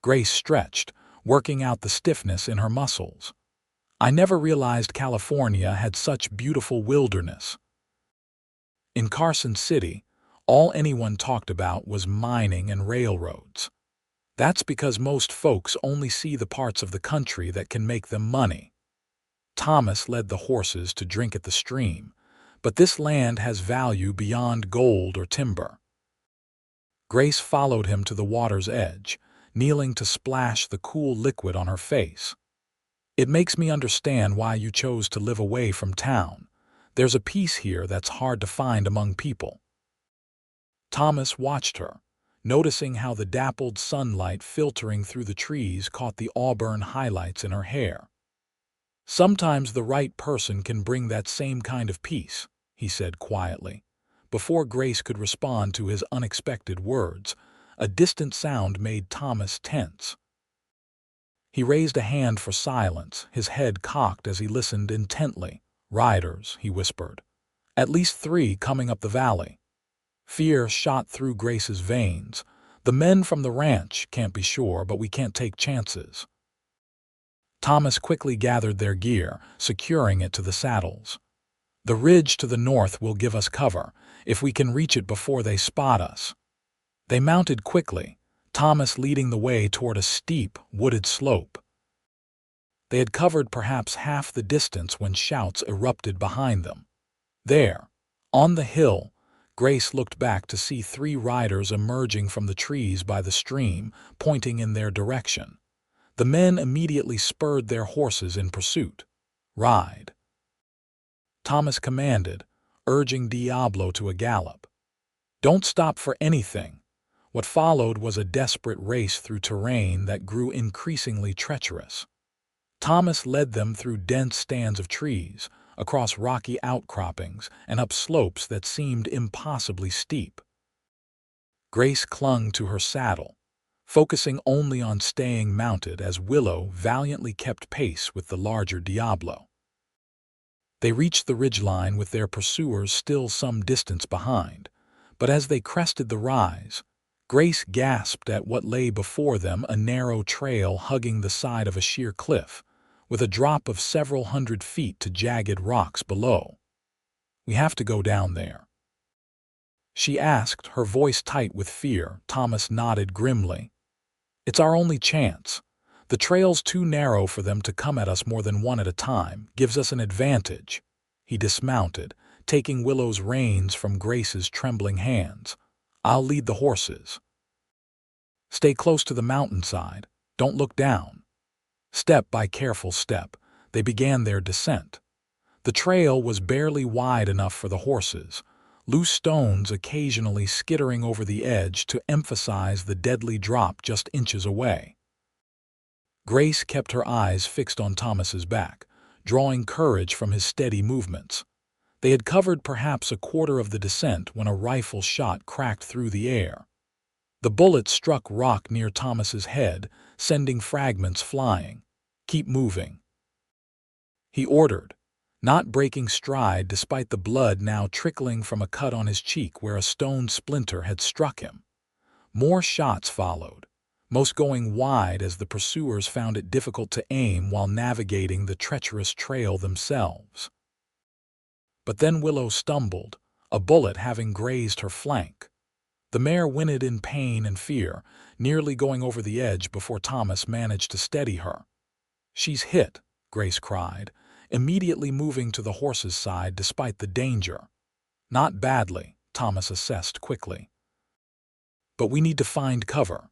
Speaker 1: Grace stretched, working out the stiffness in her muscles. I never realized California had such beautiful wilderness. In Carson City, all anyone talked about was mining and railroads. That's because most folks only see the parts of the country that can make them money. Thomas led the horses to drink at the stream, but this land has value beyond gold or timber. Grace followed him to the water's edge, kneeling to splash the cool liquid on her face. It makes me understand why you chose to live away from town. There's a peace here that's hard to find among people. Thomas watched her, noticing how the dappled sunlight filtering through the trees caught the auburn highlights in her hair. Sometimes the right person can bring that same kind of peace, he said quietly. Before Grace could respond to his unexpected words, a distant sound made Thomas tense. He raised a hand for silence, his head cocked as he listened intently. Riders, he whispered. At least 3 coming up the valley. Fear shot through Grace's veins. The men from the ranch, can't be sure, but we can't take chances. Thomas quickly gathered their gear, securing it to the saddles. The ridge to the north will give us cover, if we can reach it before they spot us. They mounted quickly, Thomas leading the way toward a steep, wooded slope. They had covered perhaps half the distance when shouts erupted behind them. There, on the hill, Grace looked back to see 3 riders emerging from the trees by the stream, pointing in their direction. The men immediately spurred their horses in pursuit. Ride, Thomas commanded, urging Diablo to a gallop. Don't stop for anything. What followed was a desperate race through terrain that grew increasingly treacherous. Thomas led them through dense stands of trees, across rocky outcroppings, and up slopes that seemed impossibly steep. Grace clung to her saddle, focusing only on staying mounted as Willow valiantly kept pace with the larger Diablo. They reached the ridgeline with their pursuers still some distance behind, but as they crested the rise, Grace gasped at what lay before them, a narrow trail hugging the side of a sheer cliff, with a drop of several hundred feet to jagged rocks below. "We have to go down there?" she asked, her voice tight with fear. Thomas nodded grimly. "It's our only chance. The trail's too narrow for them to come at us more than one at a time. Gives us an advantage." He dismounted, taking Willow's reins from Grace's trembling hands. "I'll lead the horses. Stay close to the mountainside. Don't look down." Step by careful step, they began their descent. The trail was barely wide enough for the horses, loose stones occasionally skittering over the edge to emphasize the deadly drop just inches away. Grace kept her eyes fixed on Thomas's back, drawing courage from his steady movements. They had covered perhaps a quarter of the descent when a rifle shot cracked through the air. The bullet struck rock near Thomas's head, sending fragments flying. "Keep moving," he ordered, not breaking stride despite the blood now trickling from a cut on his cheek where a stone splinter had struck him. More shots followed, most going wide as the pursuers found it difficult to aim while navigating the treacherous trail themselves. But then Willow stumbled, a bullet having grazed her flank. The mare whinnied in pain and fear, nearly going over the edge before Thomas managed to steady her. "She's hit," Grace cried, immediately moving to the horse's side despite the danger. "Not badly," Thomas assessed quickly. "But we need to find cover."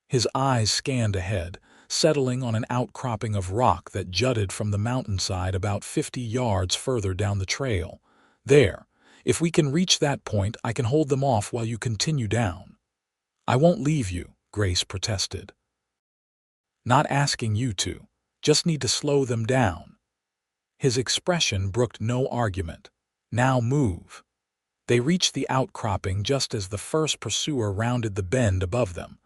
Speaker 1: His eyes scanned ahead, settling on an outcropping of rock that jutted from the mountainside about 50 yards further down the trail. "There. If we can reach that point, I can hold them off while you continue down." "I won't leave you," Grace protested. "Not asking you to. Just need to slow them down." His expression brooked no argument. "Now move." They reached the outcropping just as the first pursuer rounded the bend above them.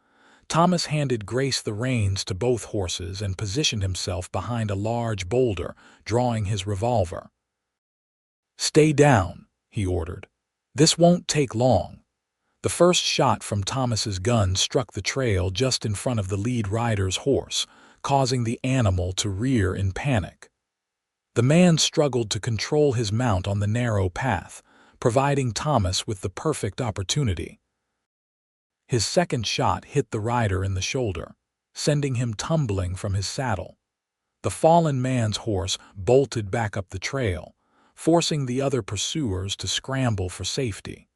Speaker 1: Thomas handed Grace the reins to both horses and positioned himself behind a large boulder, drawing his revolver. "Stay down," he ordered. "This won't take long." The first shot from Thomas's gun struck the trail just in front of the lead rider's horse, causing the animal to rear in panic. The man struggled to control his mount on the narrow path, providing Thomas with the perfect opportunity. His second shot hit the rider in the shoulder, sending him tumbling from his saddle. The fallen man's horse bolted back up the trail, forcing the other pursuers to scramble for safety.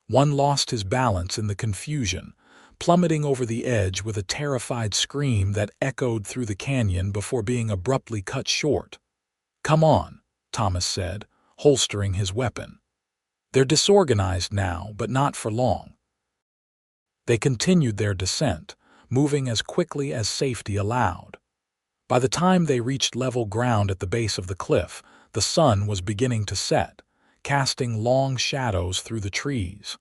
Speaker 1: One lost his balance in the confusion, plummeting over the edge with a terrified scream that echoed through the canyon before being abruptly cut short. "Come on," Thomas said, holstering his weapon. "They're disorganized now, but not for long." They continued their descent, moving as quickly as safety allowed. By the time they reached level ground at the base of the cliff, the sun was beginning to set, casting long shadows through the trees.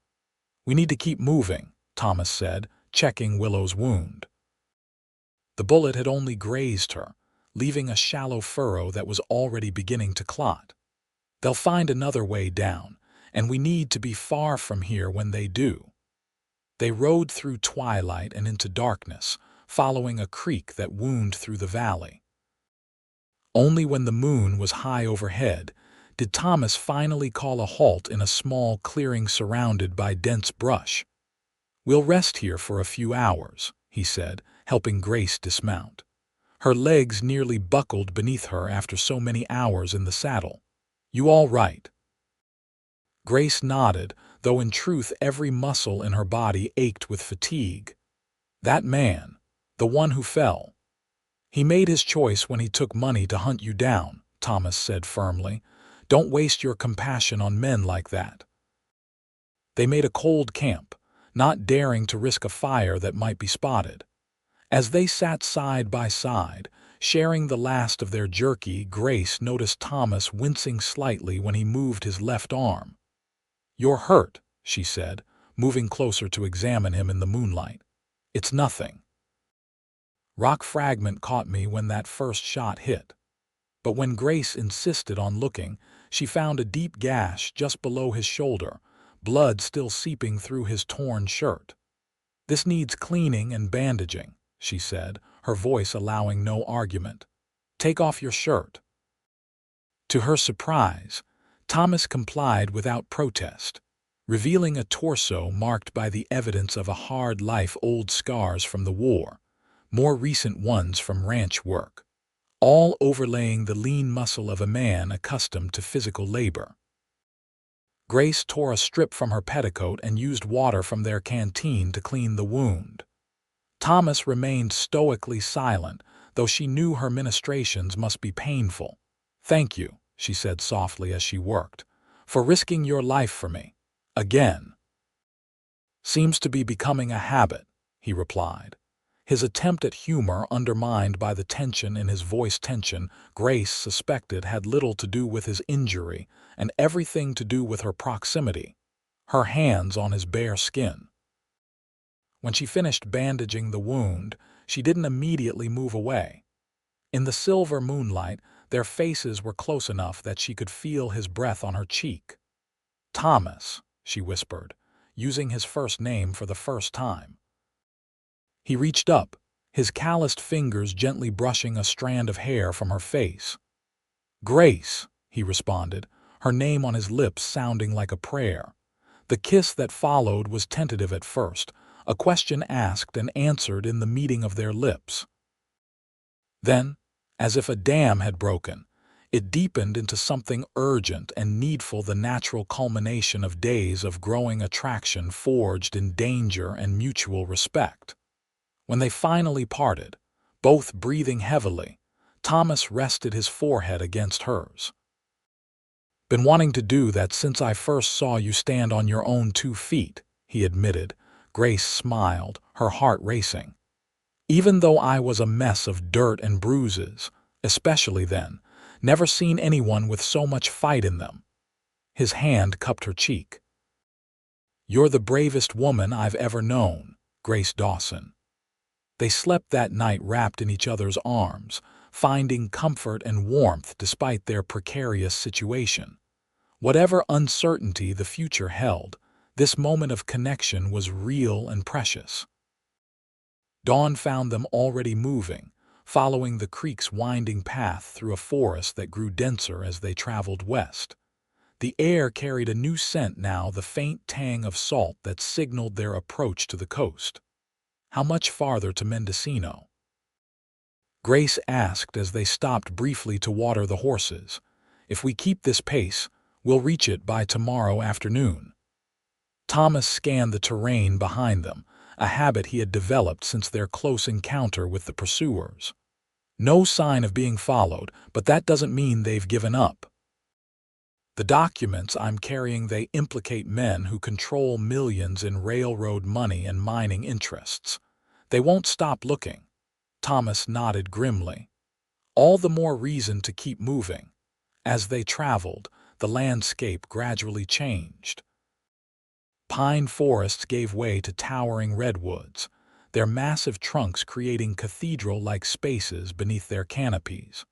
Speaker 1: "We need to keep moving," Thomas said, checking Willow's wound. The bullet had only grazed her, leaving a shallow furrow that was already beginning to clot. "They'll find another way down, and we need to be far from here when they do." They rode through twilight and into darkness, following a creek that wound through the valley. Only when the moon was high overhead did Thomas finally call a halt in a small clearing surrounded by dense brush. "We'll rest here for a few hours," he said, helping Grace dismount. Her legs nearly buckled beneath her after so many hours in the saddle. "You all right?" Grace nodded, though in truth every muscle in her body ached with fatigue. "That man, the one who fell. He made his choice when he took money to hunt you down," Thomas said firmly. "Don't waste your compassion on men like that." They made a cold camp, not daring to risk a fire that might be spotted. As they sat side by side, sharing the last of their jerky, Grace noticed Thomas wincing slightly when he moved his left arm. "You're hurt," she said, moving closer to examine him in the moonlight. "It's nothing. Rock fragment caught me when that first shot hit." But when Grace insisted on looking, she found a deep gash just below his shoulder, blood still seeping through his torn shirt. "This needs cleaning and bandaging," she said, her voice allowing no argument. "Take off your shirt." To her surprise, Thomas complied without protest, revealing a torso marked by the evidence of a hard life, old scars from the war, more recent ones from ranch work, all overlaying the lean muscle of a man accustomed to physical labor. Grace tore a strip from her petticoat and used water from their canteen to clean the wound. Thomas remained stoically silent, though she knew her ministrations must be painful. "Thank you," she said softly as she worked, "for risking your life for me. Again." "Seems to be becoming a habit," he replied, his attempt at humor undermined by the tension in his voice. Tension Grace suspected had little to do with his injury and everything to do with her proximity, her hands on his bare skin. When she finished bandaging the wound, she didn't immediately move away. In the silver moonlight, their faces were close enough that she could feel his breath on her cheek. "Thomas," she whispered, using his first name for the first time. He reached up, his calloused fingers gently brushing a strand of hair from her face. "Grace," he responded, her name on his lips sounding like a prayer. The kiss that followed was tentative at first, a question asked and answered in the meeting of their lips. Then, as if a dam had broken, it deepened into something urgent and needful, the natural culmination of days of growing attraction forged in danger and mutual respect. When they finally parted, both breathing heavily, Thomas rested his forehead against hers. "Been wanting to do that since I first saw you stand on your own 2 feet, he admitted. Grace smiled, her heart racing. "Even though I was a mess of dirt and bruises, especially then, never seen anyone with so much fight in them." His hand cupped her cheek. "You're the bravest woman I've ever known, Grace Dawson." They slept that night wrapped in each other's arms, finding comfort and warmth despite their precarious situation. Whatever uncertainty the future held, this moment of connection was real and precious. Dawn found them already moving, following the creek's winding path through a forest that grew denser as they traveled west. The air carried a new scent now, the faint tang of salt that signaled their approach to the coast. "How much farther to Mendocino?" Grace asked as they stopped briefly to water the horses. "If we keep this pace, we'll reach it by tomorrow afternoon." Thomas scanned the terrain behind them, a habit he had developed since their close encounter with the pursuers. "No sign of being followed, but that doesn't mean they've given up. The documents I'm carrying, they implicate men who control millions in railroad money and mining interests. They won't stop looking." Thomas nodded grimly. "All the more reason to keep moving." As they traveled, the landscape gradually changed. Pine forests gave way to towering redwoods, their massive trunks creating cathedral-like spaces beneath their canopies.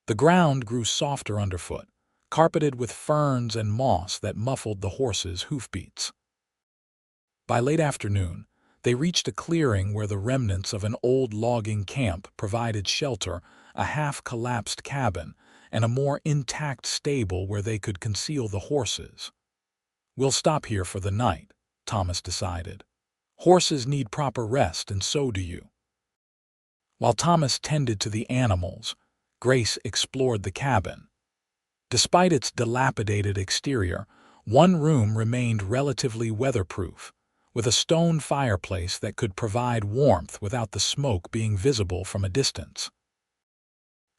Speaker 1: The ground grew softer underfoot, carpeted with ferns and moss that muffled the horses' hoofbeats. By late afternoon, they reached a clearing where the remnants of an old logging camp provided shelter, a half-collapsed cabin, and a more intact stable where they could conceal the horses. "We'll stop here for the night," Thomas decided. "Horses need proper rest, and so do you." While Thomas tended to the animals, Grace explored the cabin. Despite its dilapidated exterior, one room remained relatively weatherproof, with a stone fireplace that could provide warmth without the smoke being visible from a distance.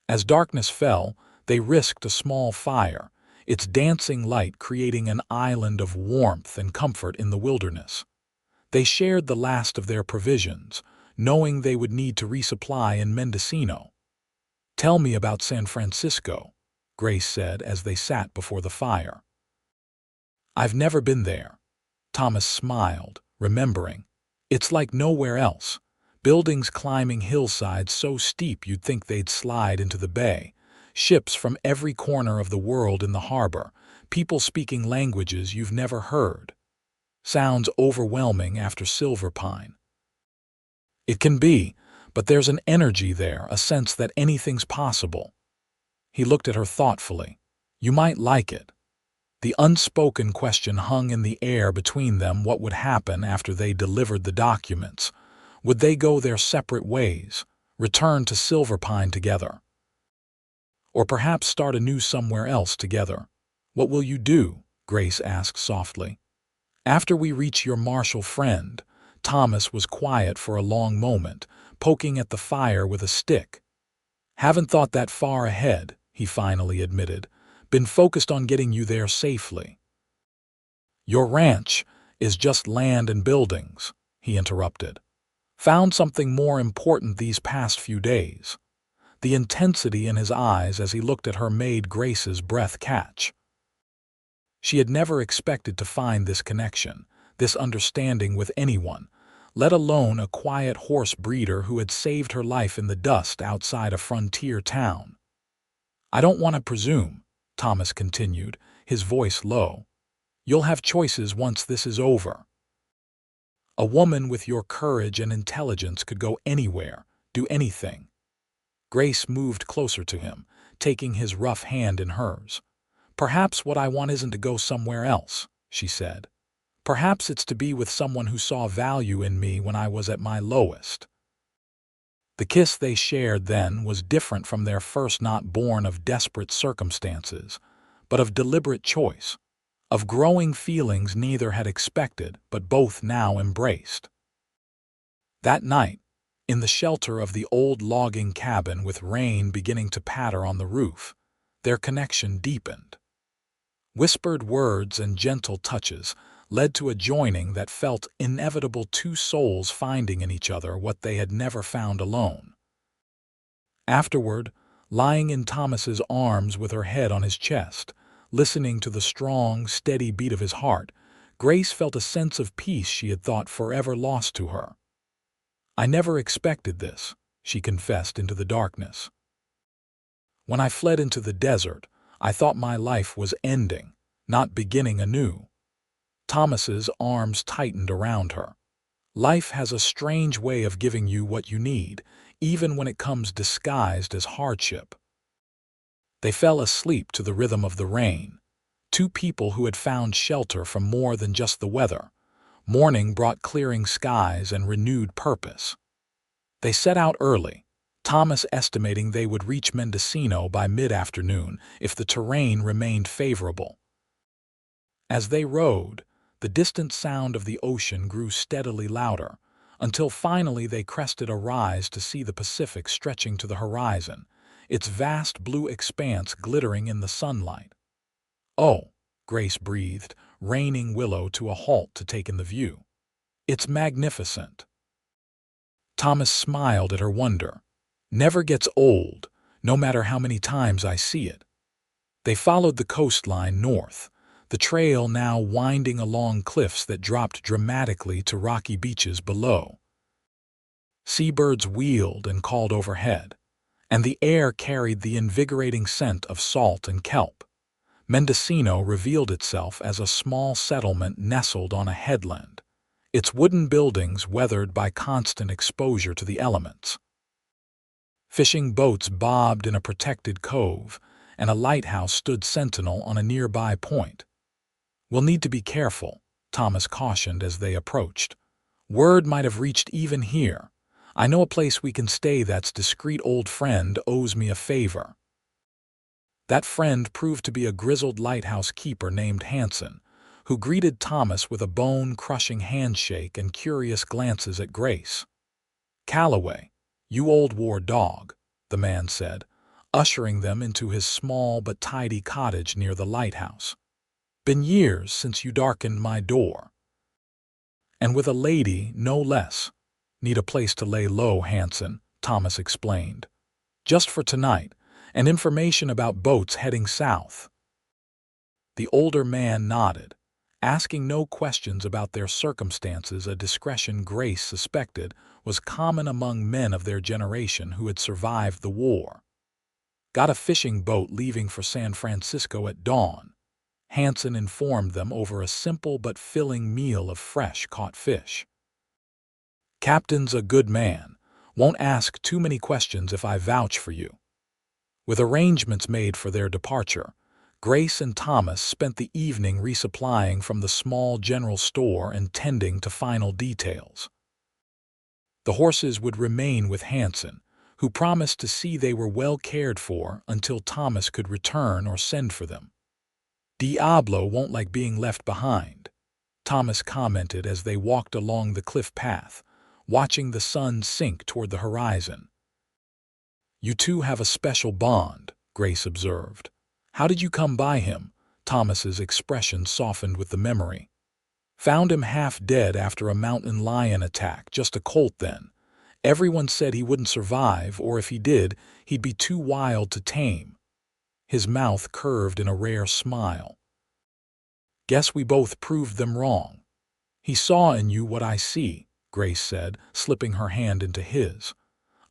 Speaker 1: As darkness fell, they risked a small fire, its dancing light creating an island of warmth and comfort in the wilderness. They shared the last of their provisions, knowing they would need to resupply in Mendocino. "Tell me about San Francisco," Grace said as they sat before the fire. "I've never been there." Thomas smiled, remembering. "It's like nowhere else. Buildings climbing hillsides so steep you'd think they'd slide into the bay. Ships from every corner of the world in the harbor. People speaking languages you've never heard. Sounds overwhelming after Silver Pine." "It can be, but there's an energy there, a sense that anything's possible." He looked at her thoughtfully. "You might like it." The unspoken question hung in the air between them: what would happen after they delivered the documents? Would they go their separate ways, return to Silver Pine together? Or perhaps start anew somewhere else together? "What will you do?" Grace asked softly. "After we reach your Marshall friend." Thomas was quiet for a long moment, poking at the fire with a stick. "Haven't thought that far ahead," he finally admitted. "Been focused on getting you there safely." "Your ranch is just land and buildings," he interrupted. "Found something more important these past few days." The intensity in his eyes as he looked at her made Grace's breath catch. She had never expected to find this connection, this understanding with anyone, let alone a quiet horse breeder who had saved her life in the dust outside a frontier town. "I don't want to presume," Thomas continued, his voice low. "You'll have choices once this is over. A woman with your courage and intelligence could go anywhere, do anything." Grace moved closer to him, taking his rough hand in hers. "Perhaps what I want isn't to go somewhere else," she said. "Perhaps it's to be with someone who saw value in me when I was at my lowest." The kiss they shared then was different from their first, not born of desperate circumstances, but of deliberate choice, of growing feelings neither had expected but both now embraced. That night, in the shelter of the old logging cabin with rain beginning to patter on the roof, their connection deepened. Whispered words and gentle touches led to a joining that felt inevitable, two souls finding in each other what they had never found alone. Afterward, lying in Thomas's arms with her head on his chest, listening to the strong, steady beat of his heart, Grace felt a sense of peace she had thought forever lost to her. "I never expected this," she confessed into the darkness. "When I fled into the desert, I thought my life was ending, not beginning anew." Thomas's arms tightened around her. "Life has a strange way of giving you what you need, even when it comes disguised as hardship." They fell asleep to the rhythm of the rain, two people who had found shelter from more than just the weather. Morning brought clearing skies and renewed purpose. They set out early, Thomas estimating they would reach Mendocino by mid-afternoon if the terrain remained favorable. As they rode, the distant sound of the ocean grew steadily louder, until finally they crested a rise to see the Pacific stretching to the horizon, its vast blue expanse glittering in the sunlight. "Oh," Grace breathed, reining Willow to a halt to take in the view. "It's magnificent." Thomas smiled at her wonder. "Never gets old, no matter how many times I see it." They followed the coastline north, the trail now winding along cliffs that dropped dramatically to rocky beaches below. Seabirds wheeled and called overhead, and the air carried the invigorating scent of salt and kelp. Mendocino revealed itself as a small settlement nestled on a headland, its wooden buildings weathered by constant exposure to the elements. Fishing boats bobbed in a protected cove, and a lighthouse stood sentinel on a nearby point. "We'll need to be careful," Thomas cautioned as they approached. "Word might have reached even here. I know a place we can stay that's discreet. Old friend owes me a favor." That friend proved to be a grizzled lighthouse keeper named Hanson, who greeted Thomas with a bone-crushing handshake and curious glances at Grace. "Calloway, you old war dog," the man said, ushering them into his small but tidy cottage near the lighthouse. "Been years since you darkened my door." And with a lady, no less. Need a place to lay low, Hanson, Thomas explained. Just for tonight, and information about boats heading south. The older man nodded, asking no questions about their circumstances, a discretion Grace suspected was common among men of their generation who had survived the war. Got a fishing boat leaving for San Francisco at dawn, Hanson informed them over a simple but filling meal of fresh caught fish. Captain's a good man, won't ask too many questions if I vouch for you. With arrangements made for their departure, Grace and Thomas spent the evening resupplying from the small general store and tending to final details. The horses would remain with Hanson, who promised to see they were well cared for until Thomas could return or send for them. Diablo won't like being left behind, Thomas commented as they walked along the cliff path, watching the sun sink toward the horizon. You two have a special bond, Grace observed. How did you come by him? Thomas's expression softened with the memory. Found him half dead after a mountain lion attack, just a colt then. Everyone said he wouldn't survive, or if he did, he'd be too wild to tame. His mouth curved in a rare smile. Guess we both proved them wrong. He saw in you what I see, Grace said, slipping her hand into his.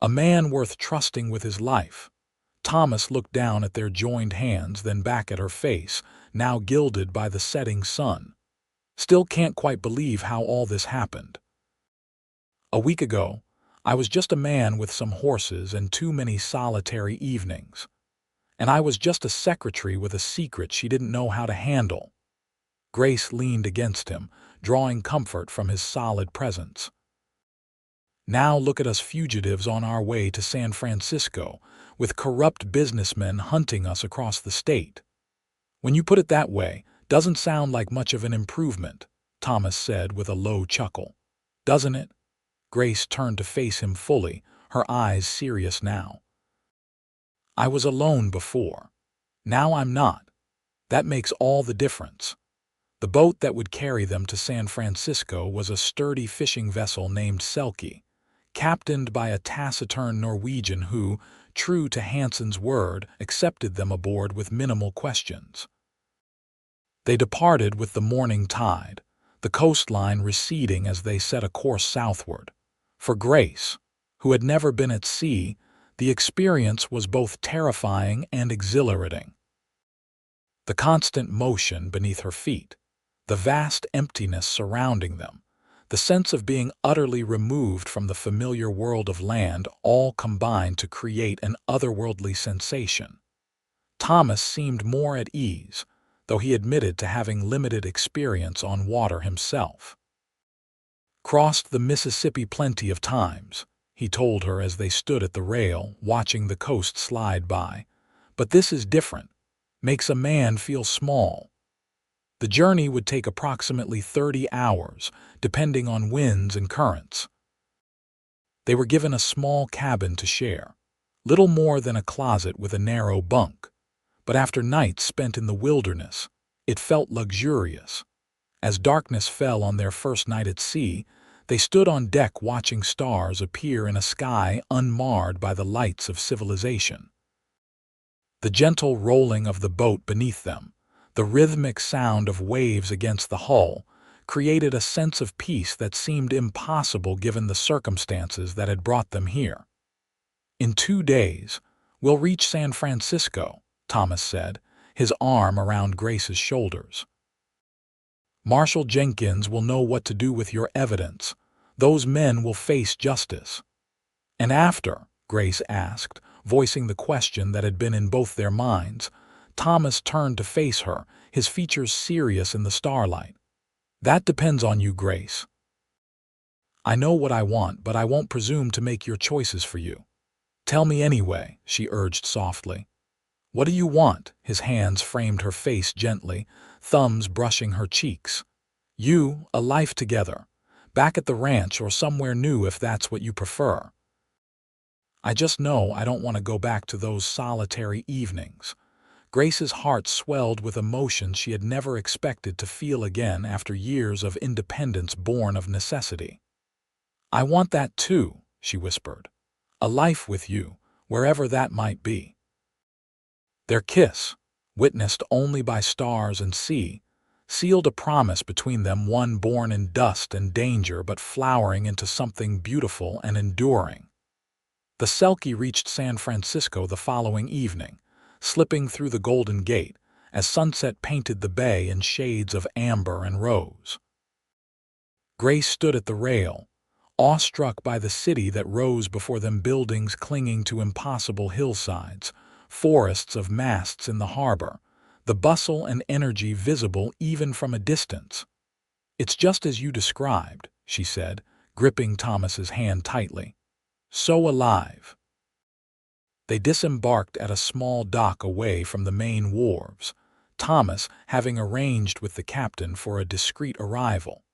Speaker 1: A man worth trusting with his life. Thomas looked down at their joined hands, then back at her face, now gilded by the setting sun. Still can't quite believe how all this happened. A week ago, I was just a man with some horses and too many solitary evenings. And I was just a secretary with a secret she didn't know how to handle. Grace leaned against him, drawing comfort from his solid presence. Now look at us fugitives on our way to San Francisco, with corrupt businessmen hunting us across the state. When you put it that way, doesn't sound like much of an improvement, Thomas said with a low chuckle. Doesn't it? Grace turned to face him fully, her eyes serious now. I was alone before. Now I'm not. That makes all the difference. The boat that would carry them to San Francisco was a sturdy fishing vessel named Selkie, captained by a taciturn Norwegian who, true to Hanson's word, accepted them aboard with minimal questions. They departed with the morning tide, the coastline receding as they set a course southward. For Grace, who had never been at sea, the experience was both terrifying and exhilarating. The constant motion beneath her feet, the vast emptiness surrounding them, the sense of being utterly removed from the familiar world of land all combined to create an otherworldly sensation. Thomas seemed more at ease, though he admitted to having limited experience on water himself. Crossed the Mississippi plenty of times, he told her as they stood at the rail, watching the coast slide by. But this is different. Makes a man feel small. The journey would take approximately 30 hours, depending on winds and currents. They were given a small cabin to share, little more than a closet with a narrow bunk. But after nights spent in the wilderness, it felt luxurious. As darkness fell on their first night at sea, they stood on deck watching stars appear in a sky unmarred by the lights of civilization. The gentle rolling of the boat beneath them, the rhythmic sound of waves against the hull, created a sense of peace that seemed impossible given the circumstances that had brought them here. In 2 days, we'll reach San Francisco, Thomas said, his arm around Grace's shoulders. Marshal Jenkins will know what to do with your evidence. Those men will face justice. And after, Grace asked, voicing the question that had been in both their minds. Thomas turned to face her, his features serious in the starlight. That depends on you, Grace. I know what I want, but I won't presume to make your choices for you. Tell me anyway, she urged softly. What do you want? His hands framed her face gently, thumbs brushing her cheeks. You, a life together, back at the ranch or somewhere new if that's what you prefer. I just know I don't want to go back to those solitary evenings. Grace's heart swelled with emotion she had never expected to feel again after years of independence born of necessity. "I want that too," she whispered. "A life with you, wherever that might be." Their kiss, witnessed only by stars and sea, sealed a promise between them, one born in dust and danger but flowering into something beautiful and enduring. The Selkie reached San Francisco the following evening, slipping through the Golden Gate as sunset painted the bay in shades of amber and rose. Grace stood at the rail, awestruck by the city that rose before them, buildings clinging to impossible hillsides, forests of masts in the harbor, the bustle and energy visible even from a distance. "It's just as you described," she said, gripping Thomas's hand tightly. "So alive." They disembarked at a small dock away from the main wharves, Thomas having arranged with the captain for a discreet arrival.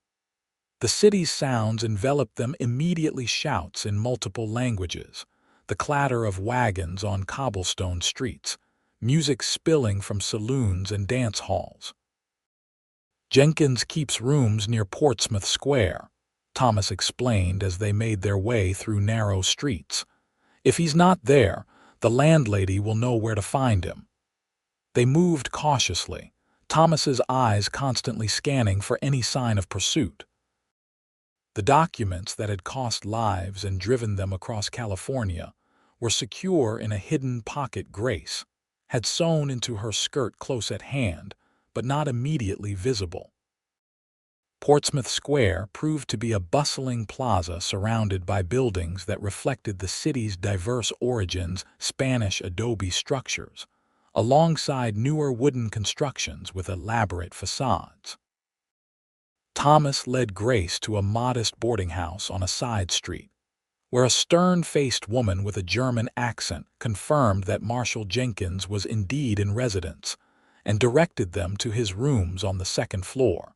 Speaker 1: The city's sounds enveloped them immediately, shouts in multiple languages, the clatter of wagons on cobblestone streets, music spilling from saloons and dance halls. "Jenkins keeps rooms near Portsmouth Square," Thomas explained as they made their way through narrow streets. "If he's not there, the landlady will know where to find him." They moved cautiously, Thomas's eyes constantly scanning for any sign of pursuit. The documents that had cost lives and driven them across California were secure in a hidden pocket Grace had sewn into her skirt, close at hand, but not immediately visible. Portsmouth Square proved to be a bustling plaza surrounded by buildings that reflected the city's diverse origins, Spanish adobe structures, alongside newer wooden constructions with elaborate facades. Thomas led Grace to a modest boarding house on a side street, where a stern-faced woman with a German accent confirmed that Marshal Jenkins was indeed in residence, and directed them to his rooms on the second floor.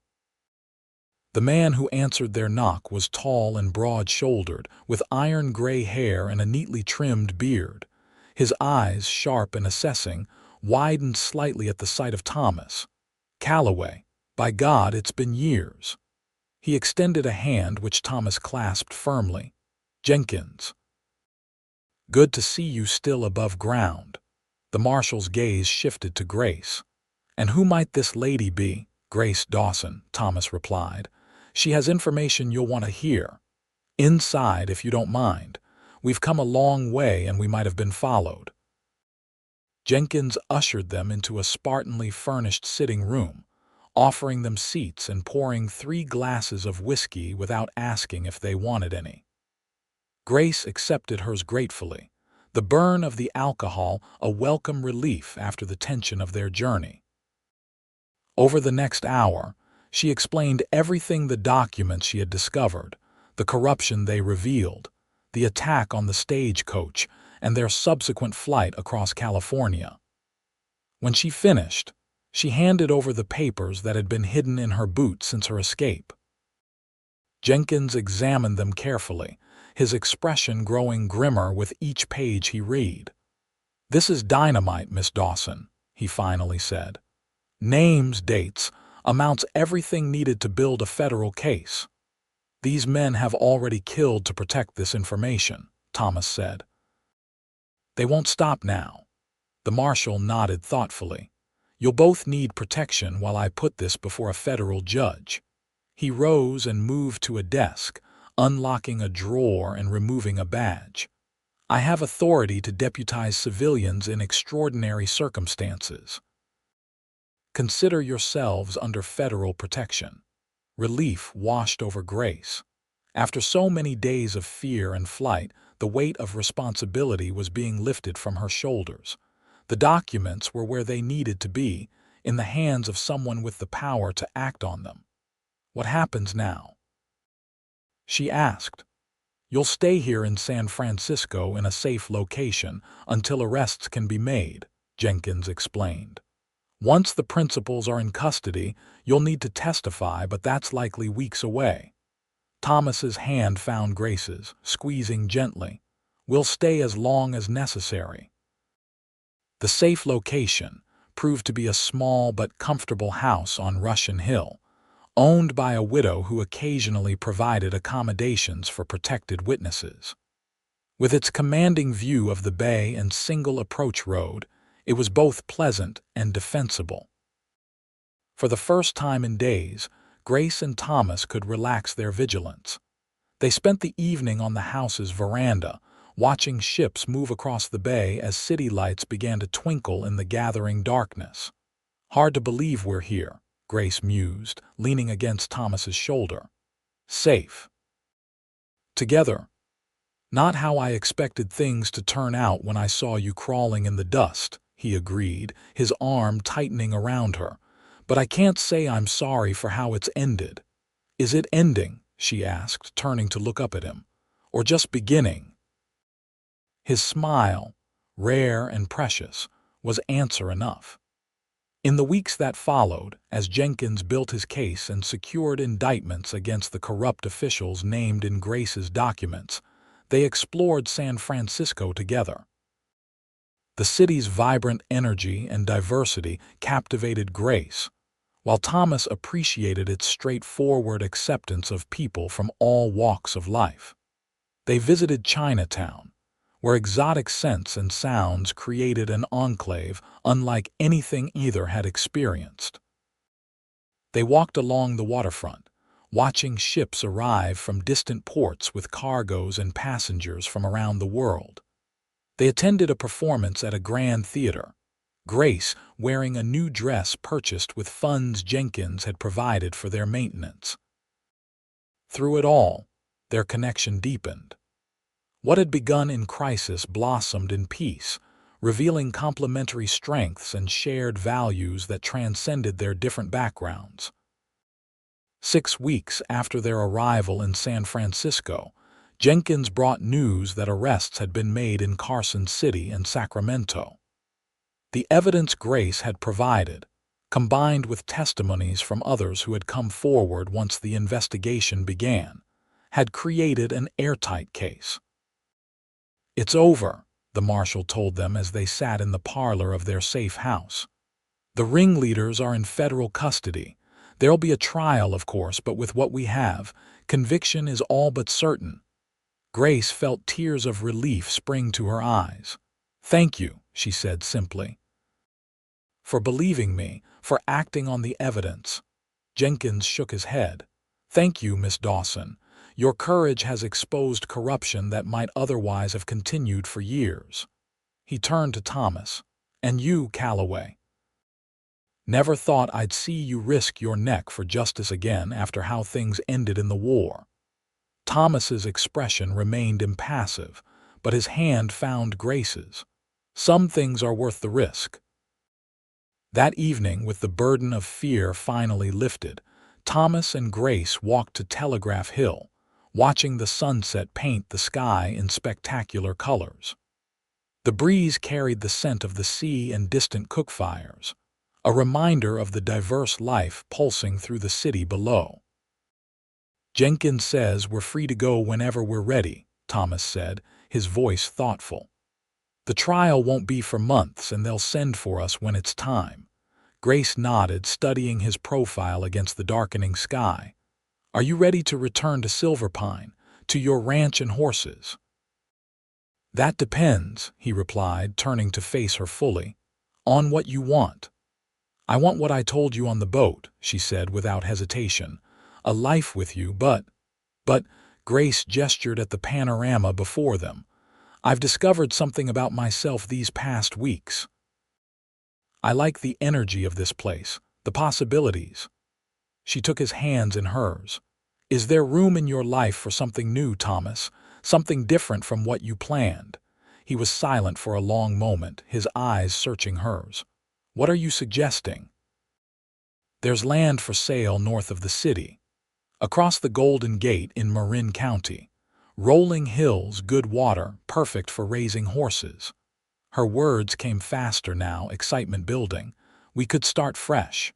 Speaker 1: The man who answered their knock was tall and broad-shouldered, with iron-gray hair and a neatly trimmed beard. His eyes, sharp and assessing, widened slightly at the sight of Thomas. "Calloway. By God, it's been years." He extended a hand which Thomas clasped firmly. "Jenkins. Good to see you still above ground." The marshal's gaze shifted to Grace. "And who might this lady be?" "Grace Dawson," Thomas replied. "She has information you'll want to hear. Inside, if you don't mind. We've come a long way and we might have been followed." Jenkins ushered them into a spartanly furnished sitting room, offering them seats and pouring 3 glasses of whiskey without asking if they wanted any. Grace accepted hers gratefully, the burn of the alcohol a welcome relief after the tension of their journey. Over the next hour, she explained everything: the documents she had discovered, the corruption they revealed, the attack on the stagecoach, and their subsequent flight across California. When she finished, she handed over the papers that had been hidden in her boot since her escape. Jenkins examined them carefully, his expression growing grimmer with each page he read. "This is dynamite, Miss Dawson," he finally said. "Names, dates, amounts, everything needed to build a federal case. These men have already killed to protect this information," Thomas said. "They won't stop now." The marshal nodded thoughtfully. "You'll both need protection while I put this before a federal judge." He rose and moved to a desk, unlocking a drawer and removing a badge. "I have authority to deputize civilians in extraordinary circumstances. Consider yourselves under federal protection." Relief washed over Grace. After so many days of fear and flight, the weight of responsibility was being lifted from her shoulders. The documents were where they needed to be, in the hands of someone with the power to act on them. "What happens now?" she asked. "You'll stay here in San Francisco in a safe location until arrests can be made," Jenkins explained. "Once the principals are in custody, you'll need to testify, but that's likely weeks away." Thomas's hand found Grace's, squeezing gently. "We'll stay as long as necessary." The safe location, proved to be a small but comfortable house on Russian Hill, owned by a widow who occasionally provided accommodations for protected witnesses. With its commanding view of the bay and single approach road, it was both pleasant and defensible. For the first time in days, Grace and Thomas could relax their vigilance. They spent the evening on the house's veranda, watching ships move across the bay as city lights began to twinkle in the gathering darkness. "Hard to believe we're here," Grace mused, leaning against Thomas's shoulder. "Safe. Together. Not how I expected things to turn out when I saw you crawling in the dust," he agreed, his arm tightening around her. "But I can't say I'm sorry for how it's ended." "Is it ending?" she asked, turning to look up at him. "Or just beginning?" His smile, rare and precious, was answer enough. In the weeks that followed, as Jenkins built his case and secured indictments against the corrupt officials named in Grace's documents, they explored San Francisco together. The city's vibrant energy and diversity captivated Grace, while Thomas appreciated its straightforward acceptance of people from all walks of life. They visited Chinatown, where exotic scents and sounds created an enclave unlike anything either had experienced. They walked along the waterfront, watching ships arrive from distant ports with cargoes and passengers from around the world. They attended a performance at a grand theater, Grace wearing a new dress purchased with funds Jenkins had provided for their maintenance. Through it all, their connection deepened. What had begun in crisis blossomed in peace, revealing complementary strengths and shared values that transcended their different backgrounds. 6 weeks after their arrival in San Francisco, Jenkins brought news that arrests had been made in Carson City and Sacramento. The evidence Grace had provided, combined with testimonies from others who had come forward once the investigation began, had created an airtight case. "It's over," the marshal told them as they sat in the parlor of their safe house. "The ringleaders are in federal custody. There'll be a trial, of course, but with what we have, conviction is all but certain." Grace felt tears of relief spring to her eyes. "Thank you," she said simply. "For believing me, for acting on the evidence." Jenkins shook his head. "Thank you, Miss Dawson. Your courage has exposed corruption that might otherwise have continued for years." He turned to Thomas. "And you, Calloway. Never thought I'd see you risk your neck for justice again after how things ended in the war." Thomas's expression remained impassive, but his hand found Grace's. "Some things are worth the risk." That evening, with the burden of fear finally lifted, Thomas and Grace walked to Telegraph Hill, watching the sunset paint the sky in spectacular colors. The breeze carried the scent of the sea and distant cook fires, a reminder of the diverse life pulsing through the city below. "Jenkins says we're free to go whenever we're ready," Thomas said, his voice thoughtful. "The trial won't be for months, and they'll send for us when it's time." Grace nodded, studying his profile against the darkening sky. "Are you ready to return to Silver Pine, to your ranch and horses?" "That depends," he replied, turning to face her fully. "On what you want." "I want what I told you on the boat," she said without hesitation. "A life with you, but..." Grace gestured at the panorama before them. "I've discovered something about myself these past weeks. I like the energy of this place, the possibilities." She took his hands in hers. "Is there room in your life for something new, Thomas? Something different from what you planned?" He was silent for a long moment, his eyes searching hers. "What are you suggesting?" "There's land for sale north of the city, across the Golden Gate in Marin County. Rolling hills, good water, perfect for raising horses." Her words came faster now, excitement building. "We could start fresh.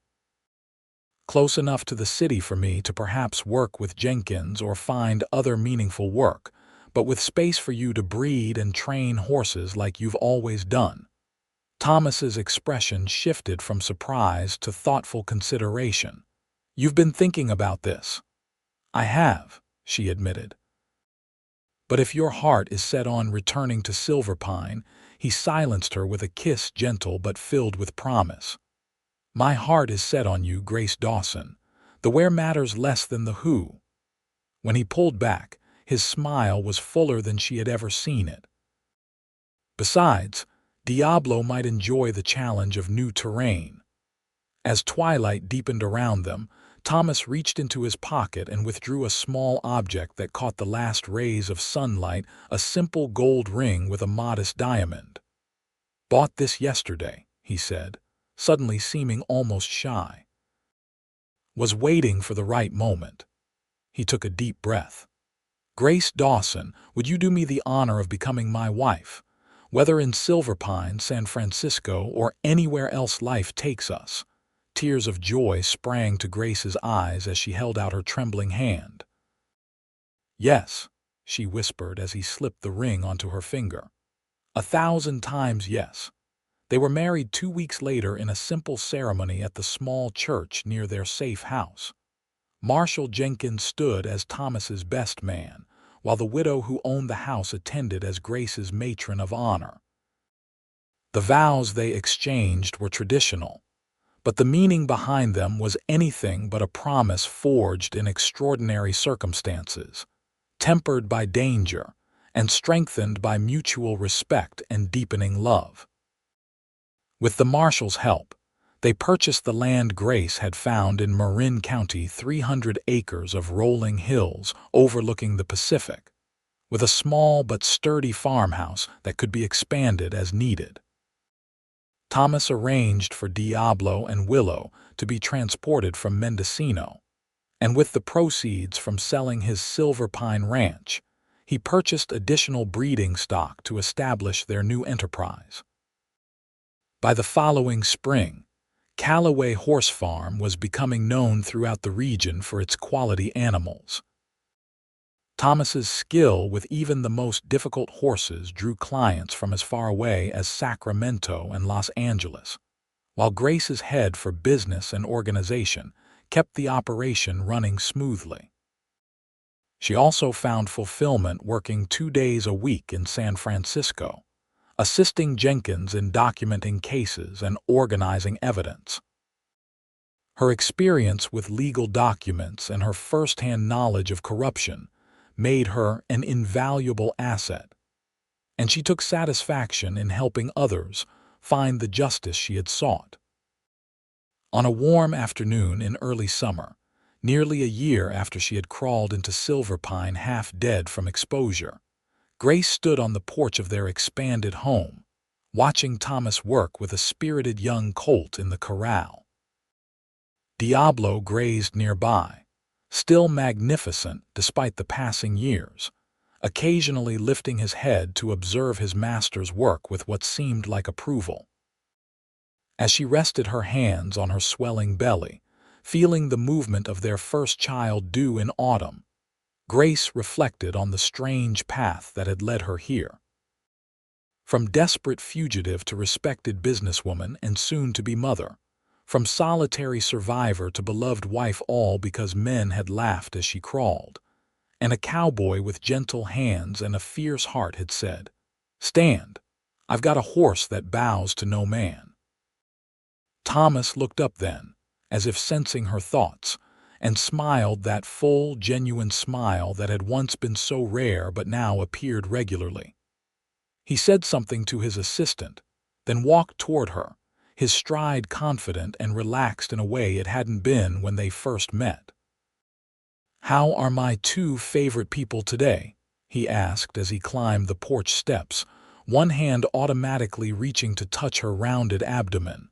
Speaker 1: Close enough to the city for me to perhaps work with Jenkins or find other meaningful work, but with space for you to breed and train horses like you've always done." Thomas's expression shifted from surprise to thoughtful consideration. "You've been thinking about this." "I have," she admitted. "But if your heart is set on returning to Silverpine," he silenced her with a kiss gentle but filled with promise. "My heart is set on you, Grace Dawson. The where matters less than the who." When he pulled back, his smile was fuller than she had ever seen it. Besides, Diablo might enjoy the challenge of new terrain. As twilight deepened around them, Thomas reached into his pocket and withdrew a small object that caught the last rays of sunlight, a simple gold ring with a modest diamond. "Bought this yesterday," he said, suddenly seeming almost shy. "Was waiting for the right moment." He took a deep breath. "Grace Dawson, would you do me the honor of becoming my wife? Whether in Silverpine, San Francisco, or anywhere else life takes us." Tears of joy sprang to Grace's eyes as she held out her trembling hand. "Yes," she whispered as he slipped the ring onto her finger. 1,000 times yes. They were married 2 weeks later in a simple ceremony at the small church near their safe house. Marshall Jenkins stood as Thomas's best man, while the widow who owned the house attended as Grace's matron of honor. The vows they exchanged were traditional, but the meaning behind them was anything but a promise forged in extraordinary circumstances, tempered by danger, and strengthened by mutual respect and deepening love. With the Marshalls' help, they purchased the land Grace had found in Marin County, 300 acres of rolling hills overlooking the Pacific, with a small but sturdy farmhouse that could be expanded as needed. Thomas arranged for Diablo and Willow to be transported from Mendocino, and with the proceeds from selling his Silverpine ranch, he purchased additional breeding stock to establish their new enterprise. By the following spring, Calloway Horse Farm was becoming known throughout the region for its quality animals. Thomas's skill with even the most difficult horses drew clients from as far away as Sacramento and Los Angeles, while Grace's head for business and organization kept the operation running smoothly. She also found fulfillment working 2 days a week in San Francisco, assisting Jenkins in documenting cases and organizing evidence. Her experience with legal documents and her first-hand knowledge of corruption made her an invaluable asset, and she took satisfaction in helping others find the justice she had sought. On a warm afternoon in early summer, nearly a year after she had crawled into Silverpine half dead from exposure, Grace stood on the porch of their expanded home, watching Thomas work with a spirited young colt in the corral. Diablo grazed nearby, still magnificent despite the passing years, occasionally lifting his head to observe his master's work with what seemed like approval. As she rested her hands on her swelling belly, feeling the movement of their first child due in autumn, Grace reflected on the strange path that had led her here. From desperate fugitive to respected businesswoman and soon-to-be mother, from solitary survivor to beloved wife, all because men had laughed as she crawled, and a cowboy with gentle hands and a fierce heart had said, "Stand, I've got a horse that bows to no man." Thomas looked up then, as if sensing her thoughts, and smiled that full, genuine smile that had once been so rare but now appeared regularly. He said something to his assistant, then walked toward her, his stride confident and relaxed in a way it hadn't been when they first met. "How are my 2 favorite people today?" he asked as he climbed the porch steps, one hand automatically reaching to touch her rounded abdomen.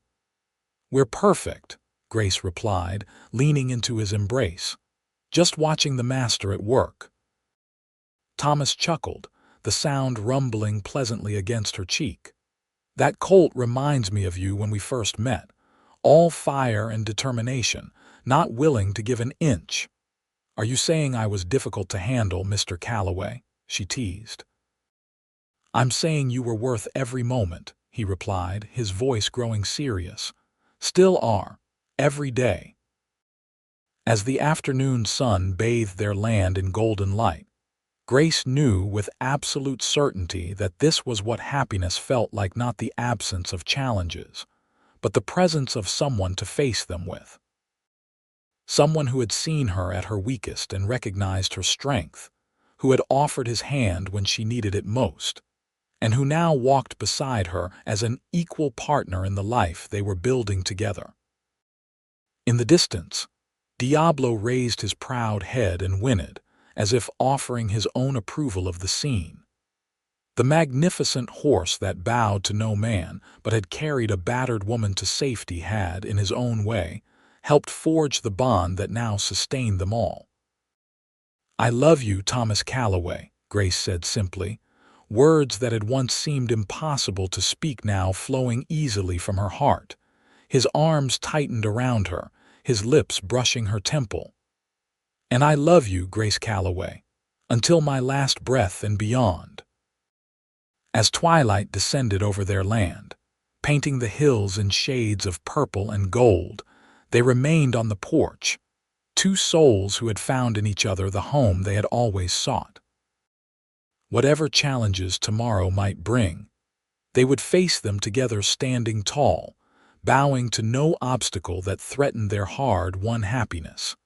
Speaker 1: "We're perfect," Grace replied, leaning into his embrace. "Just watching the master at work." Thomas chuckled, the sound rumbling pleasantly against her cheek. "That colt reminds me of you when we first met, all fire and determination, not willing to give an inch." "Are you saying I was difficult to handle, Mr. Calloway?" she teased. "I'm saying you were worth every moment," he replied, his voice growing serious. "Still are, every day." As the afternoon sun bathed their land in golden light, Grace knew with absolute certainty that this was what happiness felt like, not the absence of challenges, but the presence of someone to face them with. Someone who had seen her at her weakest and recognized her strength, who had offered his hand when she needed it most, and who now walked beside her as an equal partner in the life they were building together. In the distance, Diablo raised his proud head and whinnied, as if offering his own approval of the scene. The magnificent horse that bowed to no man but had carried a battered woman to safety had, in his own way, helped forge the bond that now sustained them all. "I love you, Thomas Calloway," Grace said simply, words that had once seemed impossible to speak now flowing easily from her heart. His arms tightened around her, his lips brushing her temple. "And I love you, Grace Calloway, until my last breath and beyond." As twilight descended over their land, painting the hills in shades of purple and gold, they remained on the porch, two souls who had found in each other the home they had always sought. Whatever challenges tomorrow might bring, they would face them together, standing tall, bowing to no obstacle that threatened their hard-won happiness.